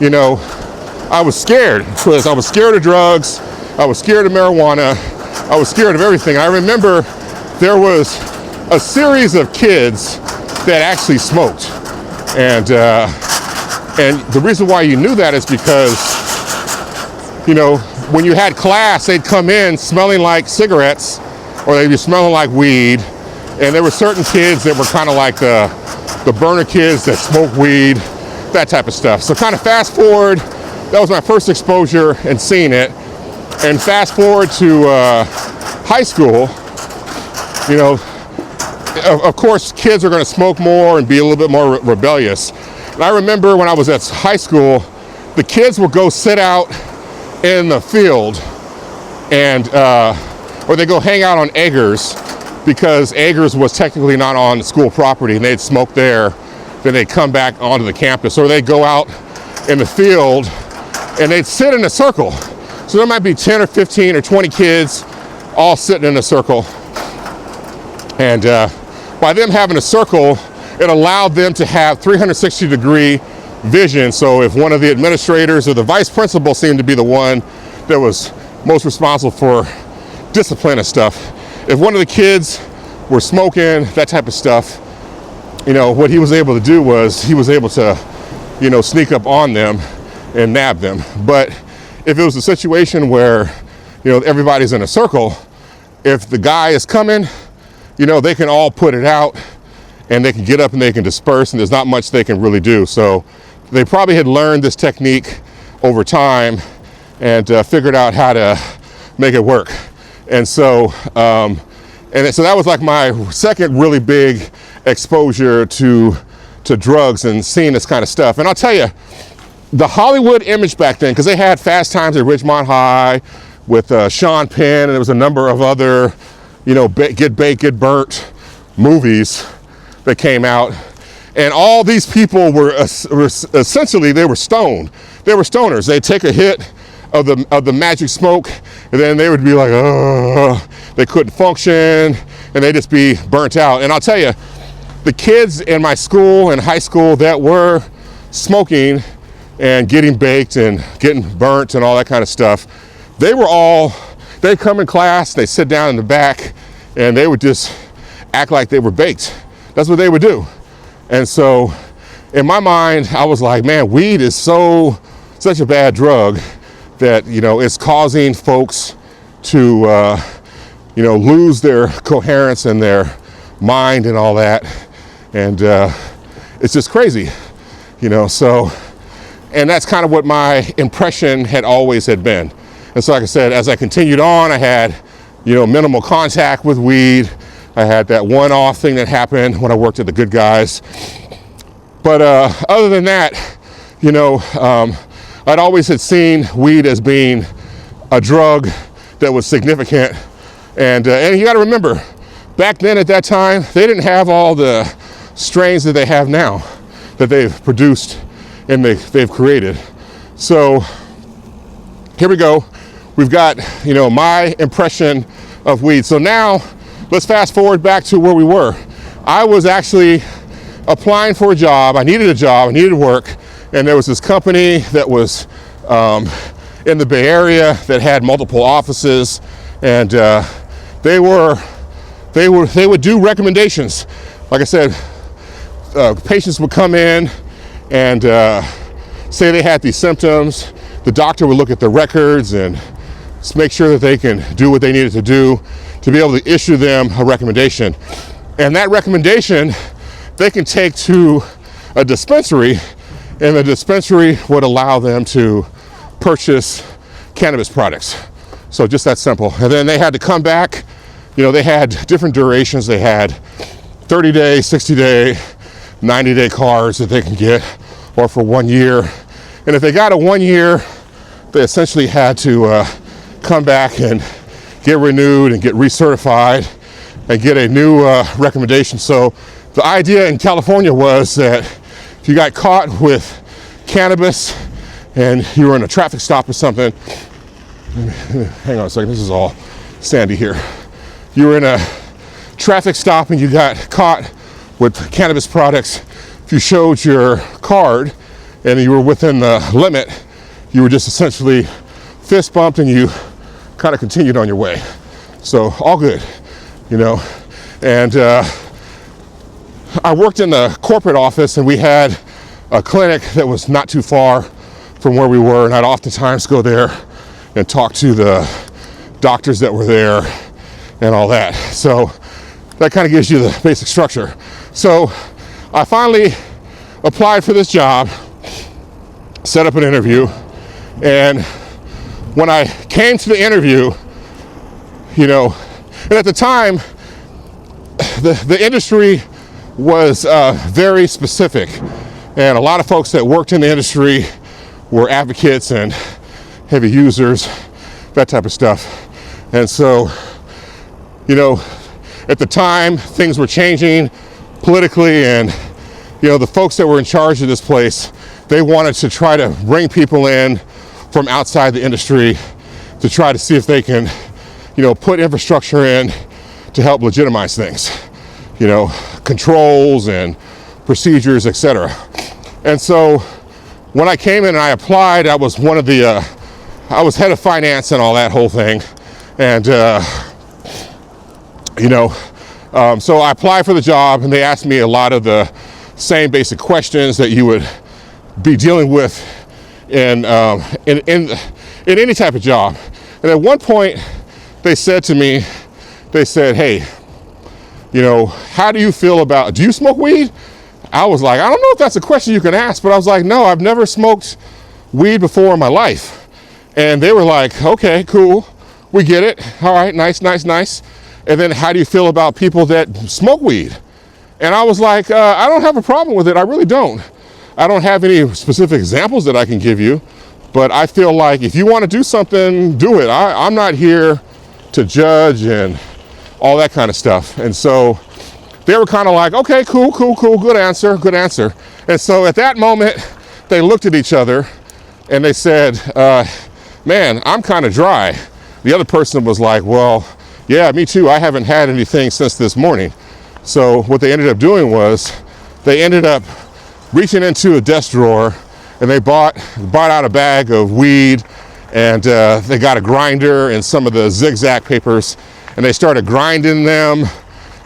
S1: you know, I was scared, because I was scared of drugs, I was scared of marijuana, I was scared of everything. I remember there was a series of kids that actually smoked. And the reason why you knew that is because, you know, when you had class, they'd come in smelling like cigarettes, or they'd be smelling like weed. And there were certain kids that were kind of like the burner kids that smoke weed, that type of stuff. So kind of fast forward, that was my first exposure and seeing it. And fast forward to high school, you know, of course, kids are going to smoke more and be a little bit more rebellious. And I remember when I was at high school, the kids would go sit out in the field, and or they go hang out on Eggers, because Eggers was technically not on school property, and they'd smoke there. Then they'd come back onto the campus, or they'd go out in the field and they'd sit in a circle. So there might be 10 or 15 or 20 kids all sitting in a circle. And by them having a circle, it allowed them to have 360-degree vision. So if one of the administrators or the vice principal seemed to be the one that was most responsible for discipline and stuff, if one of the kids were smoking, that type of stuff, you know, what he was able to do was he was able to, you know, sneak up on them and nab them. But if it was a situation where, you know, everybody's in a circle, if the guy is coming, you know, they can all put it out and they can get up and they can disperse, and there's not much they can really do. So they probably had learned this technique over time and figured out how to make it work. And so, so that was like my second really big exposure to drugs and seeing this kind of stuff. And I'll tell you, the Hollywood image back then, because they had Fast Times at Ridgemont High with Sean Penn, and there was a number of other, you know, get baked, get burnt movies that came out. And all these people were essentially, they were stoned. They were stoners. They'd take a hit of the magic smoke, and then they would be like, oh, they couldn't function, and they'd just be burnt out. And I'll tell you, the kids in my school and high school that were smoking and getting baked and getting burnt and all that kind of stuff, they'd come in class, they sit down in the back, and they would just act like they were baked. That's what they would do. And so in my mind, I was like, man, weed is such a bad drug that, you know, it's causing folks to, you know, lose their coherence and their mind and all that. And it's just crazy, you know. So, and that's kind of what my impression had always been. And so, like I said, as I continued on, I had, you know, minimal contact with weed. I had that one-off thing that happened when I worked at the Good Guys. But other than that, you know, I'd always had seen weed as being a drug that was significant. And you got to remember, back then at that time, they didn't have all the strains that they have now that they've produced and they've created. So here we go. We've got, you know, my impression of weed. So now let's fast forward back to where we were. I was actually applying for a job. I needed a job, I needed work. And there was this company that was in the Bay Area that had multiple offices, and they would do recommendations. Like I said, patients would come in and say they had these symptoms. The doctor would look at their records and make sure that they can do what they needed to do to be able to issue them a recommendation. And that recommendation they can take to a dispensary, and the dispensary would allow them to purchase cannabis products. So just that simple. And then they had to come back. You know, they had different durations. They had 30-day, 60-day, 90-day cards that they can get, or for 1 year. And if they got a 1 year, they essentially had to come back and get renewed and get recertified and get a new recommendation. So the idea in California was that if you got caught with cannabis and you were in a traffic stop or something, hang on a second, this is all sandy here. You were in a traffic stop and you got caught with cannabis products. If you showed your card and you were within the limit, you were just essentially fist bumped and you kind of continued on your way. So all good, you know. And I worked in the corporate office, and we had a clinic that was not too far from where we were, and I'd oftentimes go there and talk to the doctors that were there and all that. So that kind of gives you the basic structure. So I finally applied for this job, set up an interview, and when I came to the interview, you know, and at the time, the industry was very specific, and a lot of folks that worked in the industry were advocates and heavy users, that type of stuff. And so, you know, at the time, things were changing politically, and, you know, the folks that were in charge of this place, they wanted to try to bring people in from outside the industry to try to see if they can, you know, put infrastructure in to help legitimize things, you know, controls and procedures, etc. And so when I came in and I applied, I was one of the, I was head of finance and all that whole thing. And, you know, so I applied for the job, and they asked me a lot of the same basic questions that you would be dealing with in any type of job. And at one point they said to me, they said, "Hey, you know, how do you feel about, do you smoke weed?" I was like, I don't know if that's a question you can ask, but I was like, no, I've never smoked weed before in my life. And they were like, okay, cool, we get it. All right, nice. And then how do you feel about people that smoke weed? And I was like, I don't have a problem with it. I really don't. I don't have any specific examples that I can give you, but I feel like if you want to do something, do it. I'm not here to judge and all that kind of stuff. And so they were kind of like, okay, cool, good answer. And so at that moment, they looked at each other and they said, man, I'm kind of dry. The other person was like, well, yeah, me too. I haven't had anything since this morning. So what they ended up doing was they ended up reaching into a desk drawer, and they bought out a bag of weed, and they got a grinder and some of the zigzag papers, and they started grinding them,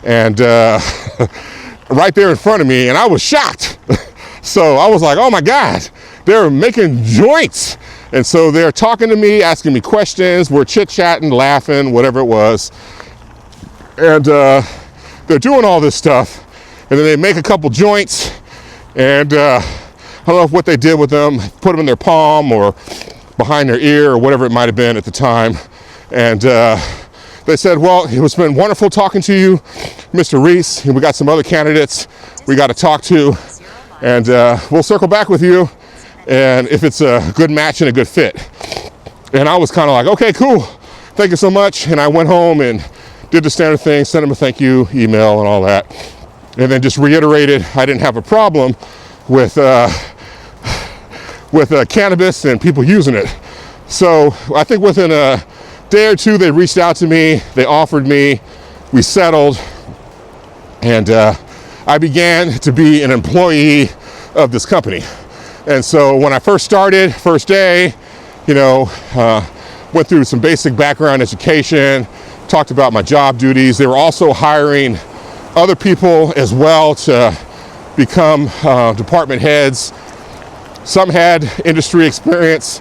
S1: and right there in front of me, and I was shocked. So I was like, oh my God, they're making joints. And so they're talking to me, asking me questions, we're chit-chatting, laughing, whatever it was. And they're doing all this stuff, and then they make a couple joints, and I don't know what they did with them, put them in their palm or behind their ear or whatever it might have been at the time. And they said, well, it's been wonderful talking to you, Mr. Reese. And we got some other candidates we got to talk to. and we'll circle back with you, and if it's a good match and a good fit. And I was kind of like, okay, cool, thank you so much. And I went home and did the standard thing, sent him a thank you email and all that, and then just reiterated I didn't have a problem with cannabis and people using it. So I think within a day or two, they reached out to me, they offered me, we settled, and I began to be an employee of this company. And so when I first started, first day, went through some basic background education, talked about my job duties. They were also hiring other people as well to become department heads. Some had industry experience,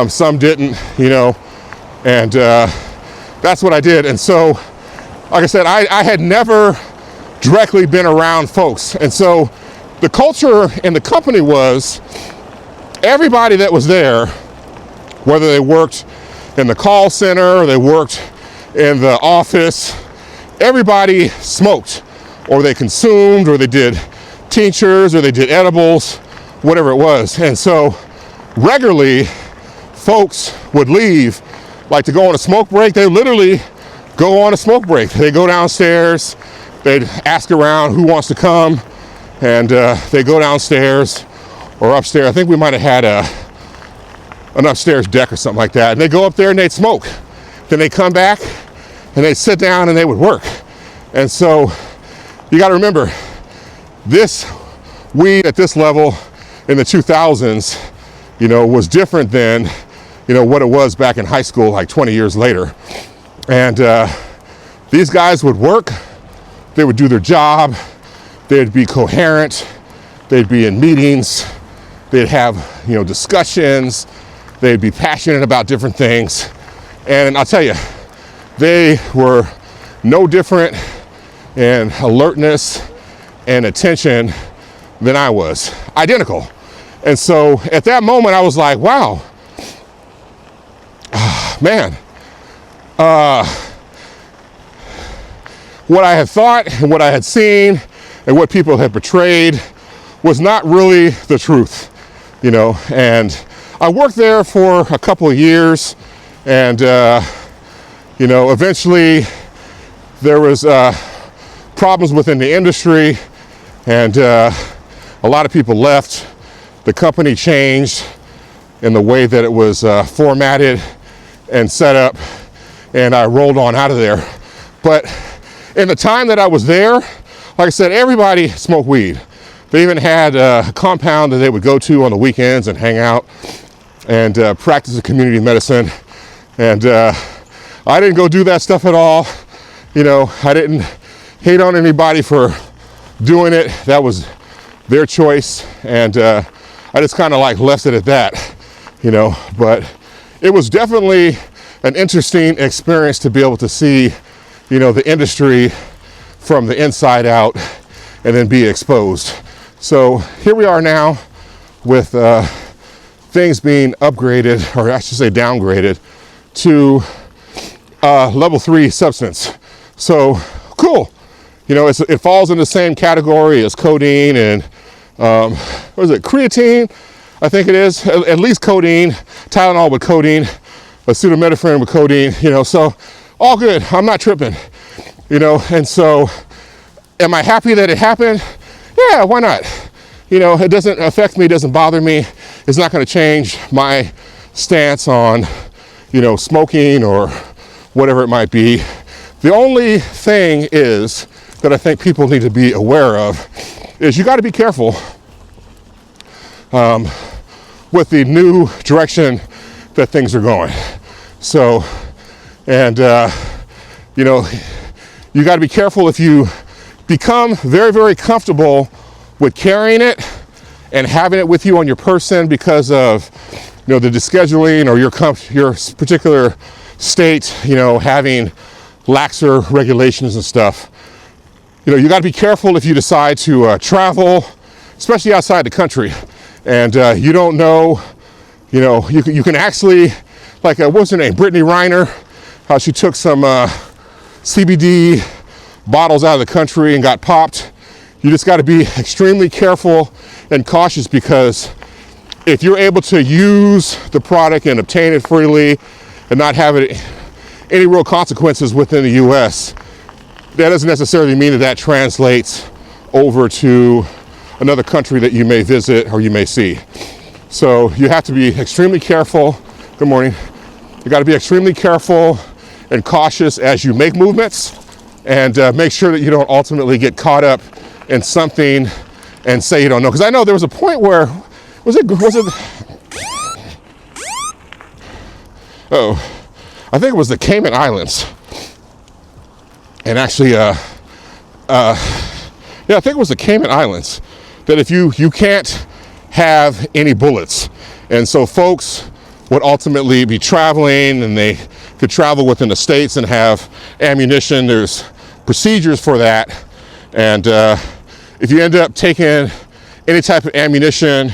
S1: some didn't, and that's what I did. And so, like I said, I had never directly been around folks. And so the culture in the company was everybody that was there, whether they worked in the call center or they worked in the office, everybody smoked, or they consumed, or they did tinctures, or they did edibles, whatever it was. And so regularly folks would leave, like to go on a smoke break. They literally go on a smoke break. They go downstairs, they'd ask around who wants to come, and they go downstairs or upstairs. I think we might have had an upstairs deck or something like that. And they go up there and they'd smoke. Then they come back and they'd sit down and they would work. And so you got to remember, this weed at this level in the 2000s, was different than, what it was back in high school, like 20 years later. And these guys would work, they would do their job, they'd be coherent, they'd be in meetings, they'd have, discussions, they'd be passionate about different things. And I'll tell you, they were no different in alertness and attention than I was, identical. And so at that moment, I was like, wow, man, what I had thought and what I had seen and what people had portrayed was not really the truth, and I worked there for a couple of years, and, eventually there was problems within the industry, and a lot of people left. The company changed in the way that it was formatted and set up, and I rolled on out of there. But in the time that I was there, like I said, everybody smoked weed. They even had a compound that they would go to on the weekends and hang out and practice the community medicine. And I didn't go do that stuff at all. I didn't hate on anybody for doing it. That was their choice. And I just kind of left it at that, but it was definitely an interesting experience to be able to see, the industry from the inside out and then be exposed. So here we are now with things being upgraded, or I should say downgraded, to level 3 substance. So cool. It falls in the same category as codeine and what is it, creatine? I think it is, at least codeine, Tylenol with codeine, acetaminophen with codeine, so all good. I'm not tripping, and so am I happy that it happened? Yeah, why not? It doesn't affect me, it doesn't bother me. It's not going to change my stance on, smoking or whatever it might be. The only thing is that I think people need to be aware of is you got to be careful with the new direction that things are going. So, and you got to be careful if you become very, very comfortable with carrying it and having it with you on your person because of, the descheduling or your particular state, having laxer regulations and stuff. You got to be careful if you decide to travel, especially outside the country, and you don't know, you can actually, like, what's her name, Brittany Reiner, how she took some CBD bottles out of the country and got popped, you just got to be extremely careful and cautious, because if you're able to use the product and obtain it freely and not have any real consequences within the US, that doesn't necessarily mean that that translates over to another country that you may visit or you may see. So you have to be extremely careful. Good morning. You got to be extremely careful and cautious as you make movements, and make sure that you don't ultimately get caught up in something and say you don't know. Because I know there was a point where, I think it was the Cayman Islands. And actually, I think it was the Cayman Islands, that if you can't have any bullets. And so folks would ultimately be traveling, and they could travel within the states and have ammunition. There's procedures for that. And if you end up taking any type of ammunition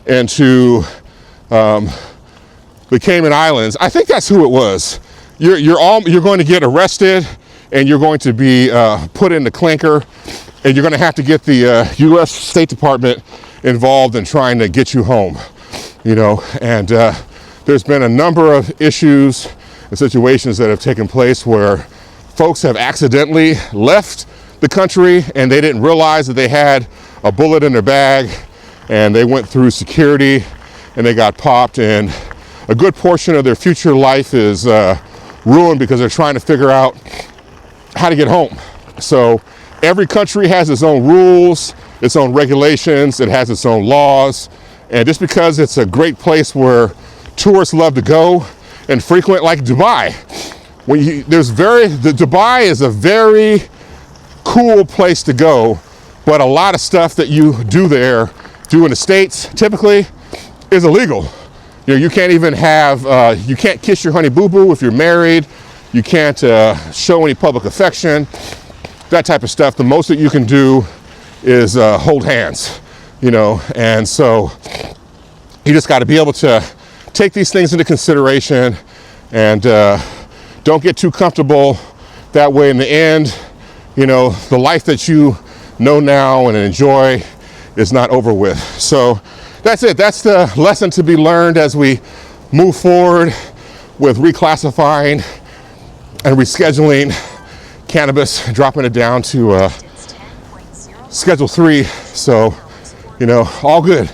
S1: into the Cayman Islands, I think that's who it was. You're going to get arrested, and you're going to be put in the clinker, and you're going to have to get the U.S. State Department involved in trying to get you home. You know, and there's been a number of issues and situations that have taken place where folks have accidentally left the country and they didn't realize that they had a bullet in their bag, and they went through security and they got popped, and a good portion of their future life is ruined because they're trying to figure out how to get home. So every country has its own rules, its own regulations, it has its own laws. And just because it's a great place where tourists love to go and frequent, like Dubai, Dubai is a very cool place to go, but a lot of stuff that you do in the States typically is illegal. You know, you can't even you can't kiss your honey boo boo if you're married. You can't show any public affection, that type of stuff. The most that you can do is hold hands, you know. And so you just got to be able to take these things into consideration, and don't get too comfortable. That way, in the end, you know, the life that you know now and enjoy is not over with. So that's it. That's the lesson to be learned as we move forward with reclassifying and rescheduling cannabis, dropping it down to Schedule 3. So, you know, all good.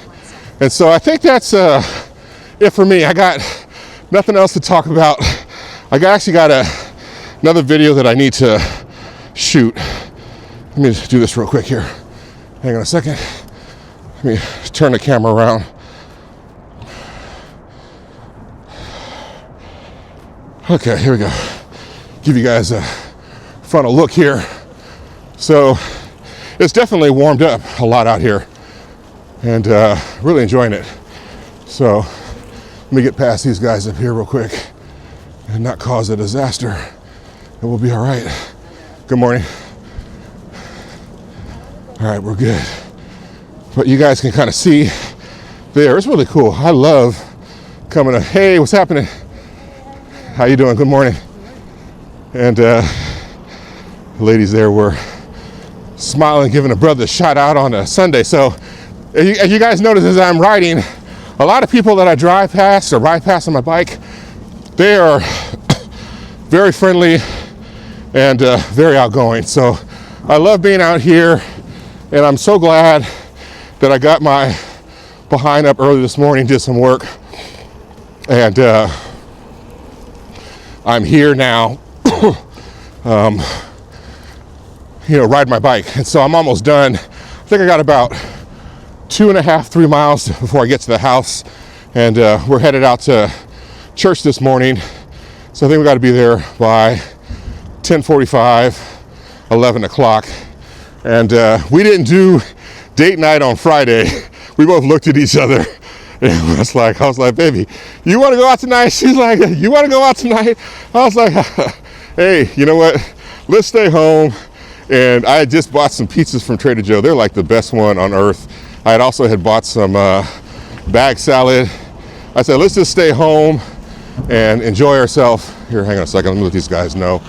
S1: And so I think that's it for me. I got nothing else to talk about. I actually got another video that I need to shoot. Let me just do this real quick here. Hang on a second. Let me turn the camera around. Okay, here we go. Give you guys a frontal look here. So it's definitely warmed up a lot out here, and really enjoying it. So let me get past these guys up here real quick and not cause a disaster, and we'll be all right. Good morning. All right, we're good. But you guys can kind of see there. It's really cool. I love coming to, hey, what's happening? How you doing? Good morning. And the ladies there were smiling, giving a brother a shout out on a Sunday. So as you guys notice, as I'm riding, a lot of people that I drive past or ride past on my bike, they are very friendly and very outgoing. So I love being out here, and I'm so glad that I got my behind up early this morning, did some work, and I'm here now, you know, riding my bike. And so I'm almost done. I think I got about 2.5, 3 miles before I get to the house, and we're headed out to church this morning. So I think we got to be there by 10:45, 11 o'clock. And we didn't do date night on Friday. We both looked at each other, and I was like, baby, you want to go out tonight? She's like, you want to go out tonight? I was like, hey, you know what? Let's stay home. And I had just bought some pizzas from Trader Joe. They're like the best one on earth. I had also bought some bag salad. I said, let's just stay home and enjoy ourselves. Here, hang on a second. Let me let these guys know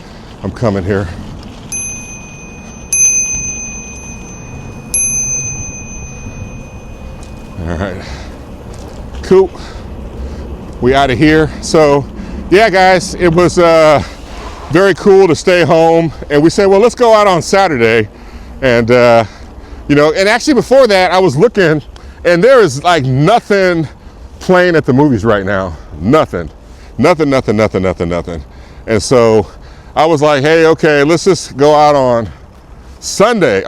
S1: I'm coming here. All right. Cool. We out of here. So, yeah, guys, it was very cool to stay home. And we said, well, let's go out on Saturday. And, you know, and actually before that, I was looking, and there is like nothing playing at the movies right now. Nothing. And so I was like, hey, okay, let's just go out on Saturday.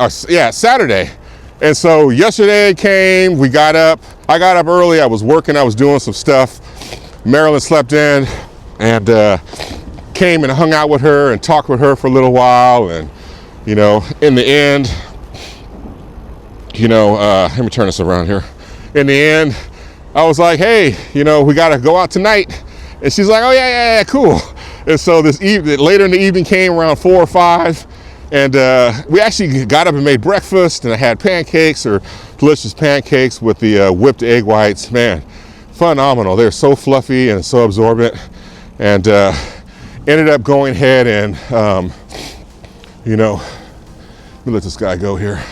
S1: And so yesterday came, I got up early, I was working, I was doing some stuff. Marilyn slept in, and came and hung out with her and talked with her for a little while. And, you know, in the end, you know, let me turn this around here. In the end, I was like, hey, you know, we got to go out tonight. And she's like, oh, yeah, cool. And so later in the evening came around 4 or 5. And we actually got up and made breakfast, and I had pancakes, or delicious pancakes with the whipped egg whites. Man, phenomenal. They're so fluffy and so absorbent. And ended up going ahead and, you know, let me let this guy go here.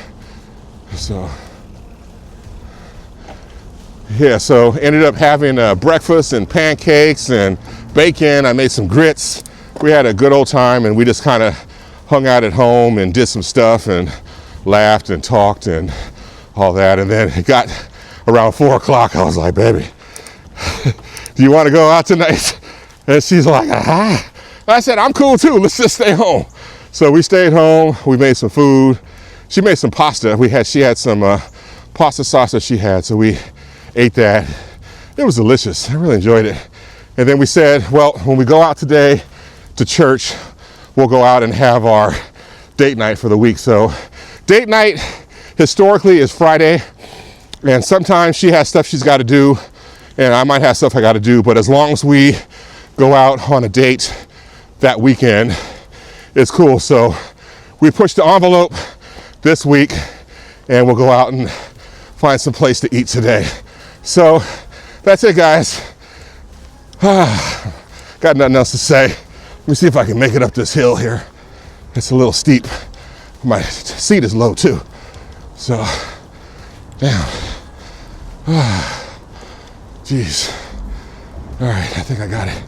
S1: So, yeah, so ended up having breakfast and pancakes and bacon. I made some grits. We had a good old time, and we just kind of hung out at home and did some stuff and laughed and talked and all that. And then it got around 4 o'clock. I was like, baby, do you want to go out tonight? And she's like, ah. I said, I'm cool too. Let's just stay home. So we stayed home. We made some food. She made some pasta. She had some pasta sauce that she had. So we ate that. It was delicious. I really enjoyed it. And then we said, well, when we go out today to church, we'll go out and have our date night for the week. So date night historically is Friday, and sometimes she has stuff she's got to do, and I might have stuff I got to do, but as long as we go out on a date that weekend, it's cool. So we pushed the envelope this week, and we'll go out and find some place to eat today. So that's it, guys. Got nothing else to say. Let me see if I can make it up this hill here. It's a little steep. My seat is low too. So, damn. Jeez. All right, I think I got it.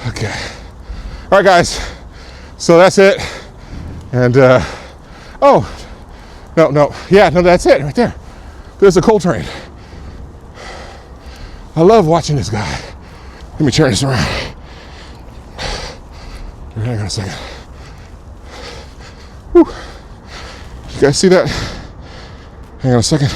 S1: Okay. All right, guys. So that's it. And, that's it right there. There's a coal train. I love watching this guy. Let me turn this around. Hang on a second. Whew. You guys see that? Hang on a second.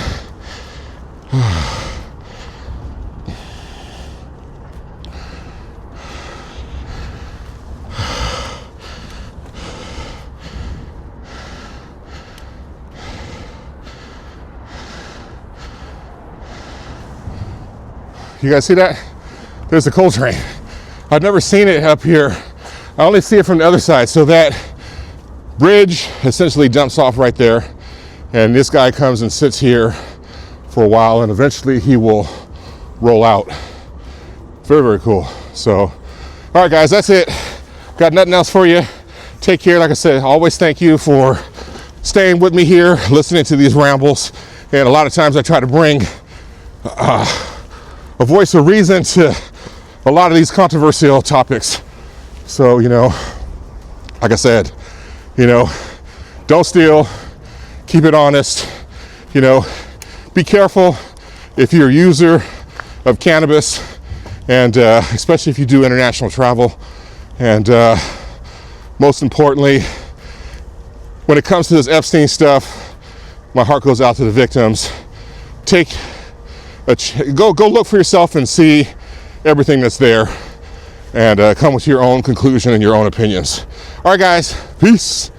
S1: You guys see that? There's a coal train. I've never seen it up here. I only see it from the other side. So that bridge essentially dumps off right there, and this guy comes and sits here for a while, and eventually he will roll out. Very, very cool. So, all right, guys, that's it. Got nothing else for you. Take care. Like I said, always thank you for staying with me here, listening to these rambles. And a lot of times I try to bring a voice of reason to a lot of these controversial topics. So, you know, like I said, you know, don't steal, keep it honest, you know, be careful if you're a user of cannabis, and especially if you do international travel. And most importantly, when it comes to this Epstein stuff, my heart goes out to the victims. Go look for yourself and see everything that's there, and come with your own conclusion and your own opinions. All right, guys, peace.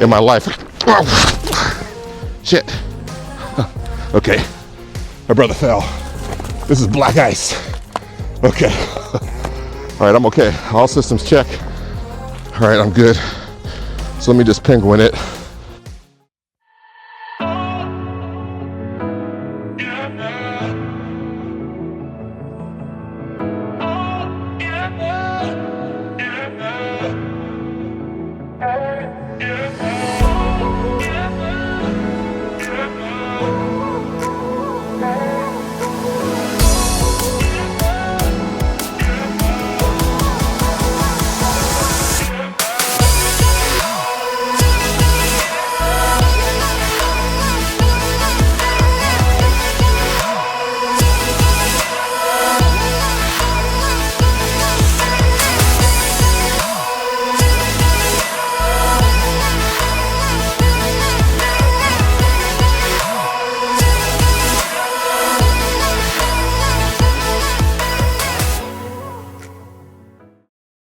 S1: in my life. Oh, shit. Okay, my brother fell. This is black ice. Okay. All right, I'm okay. All systems check. All right, I'm good. So let me just penguin it.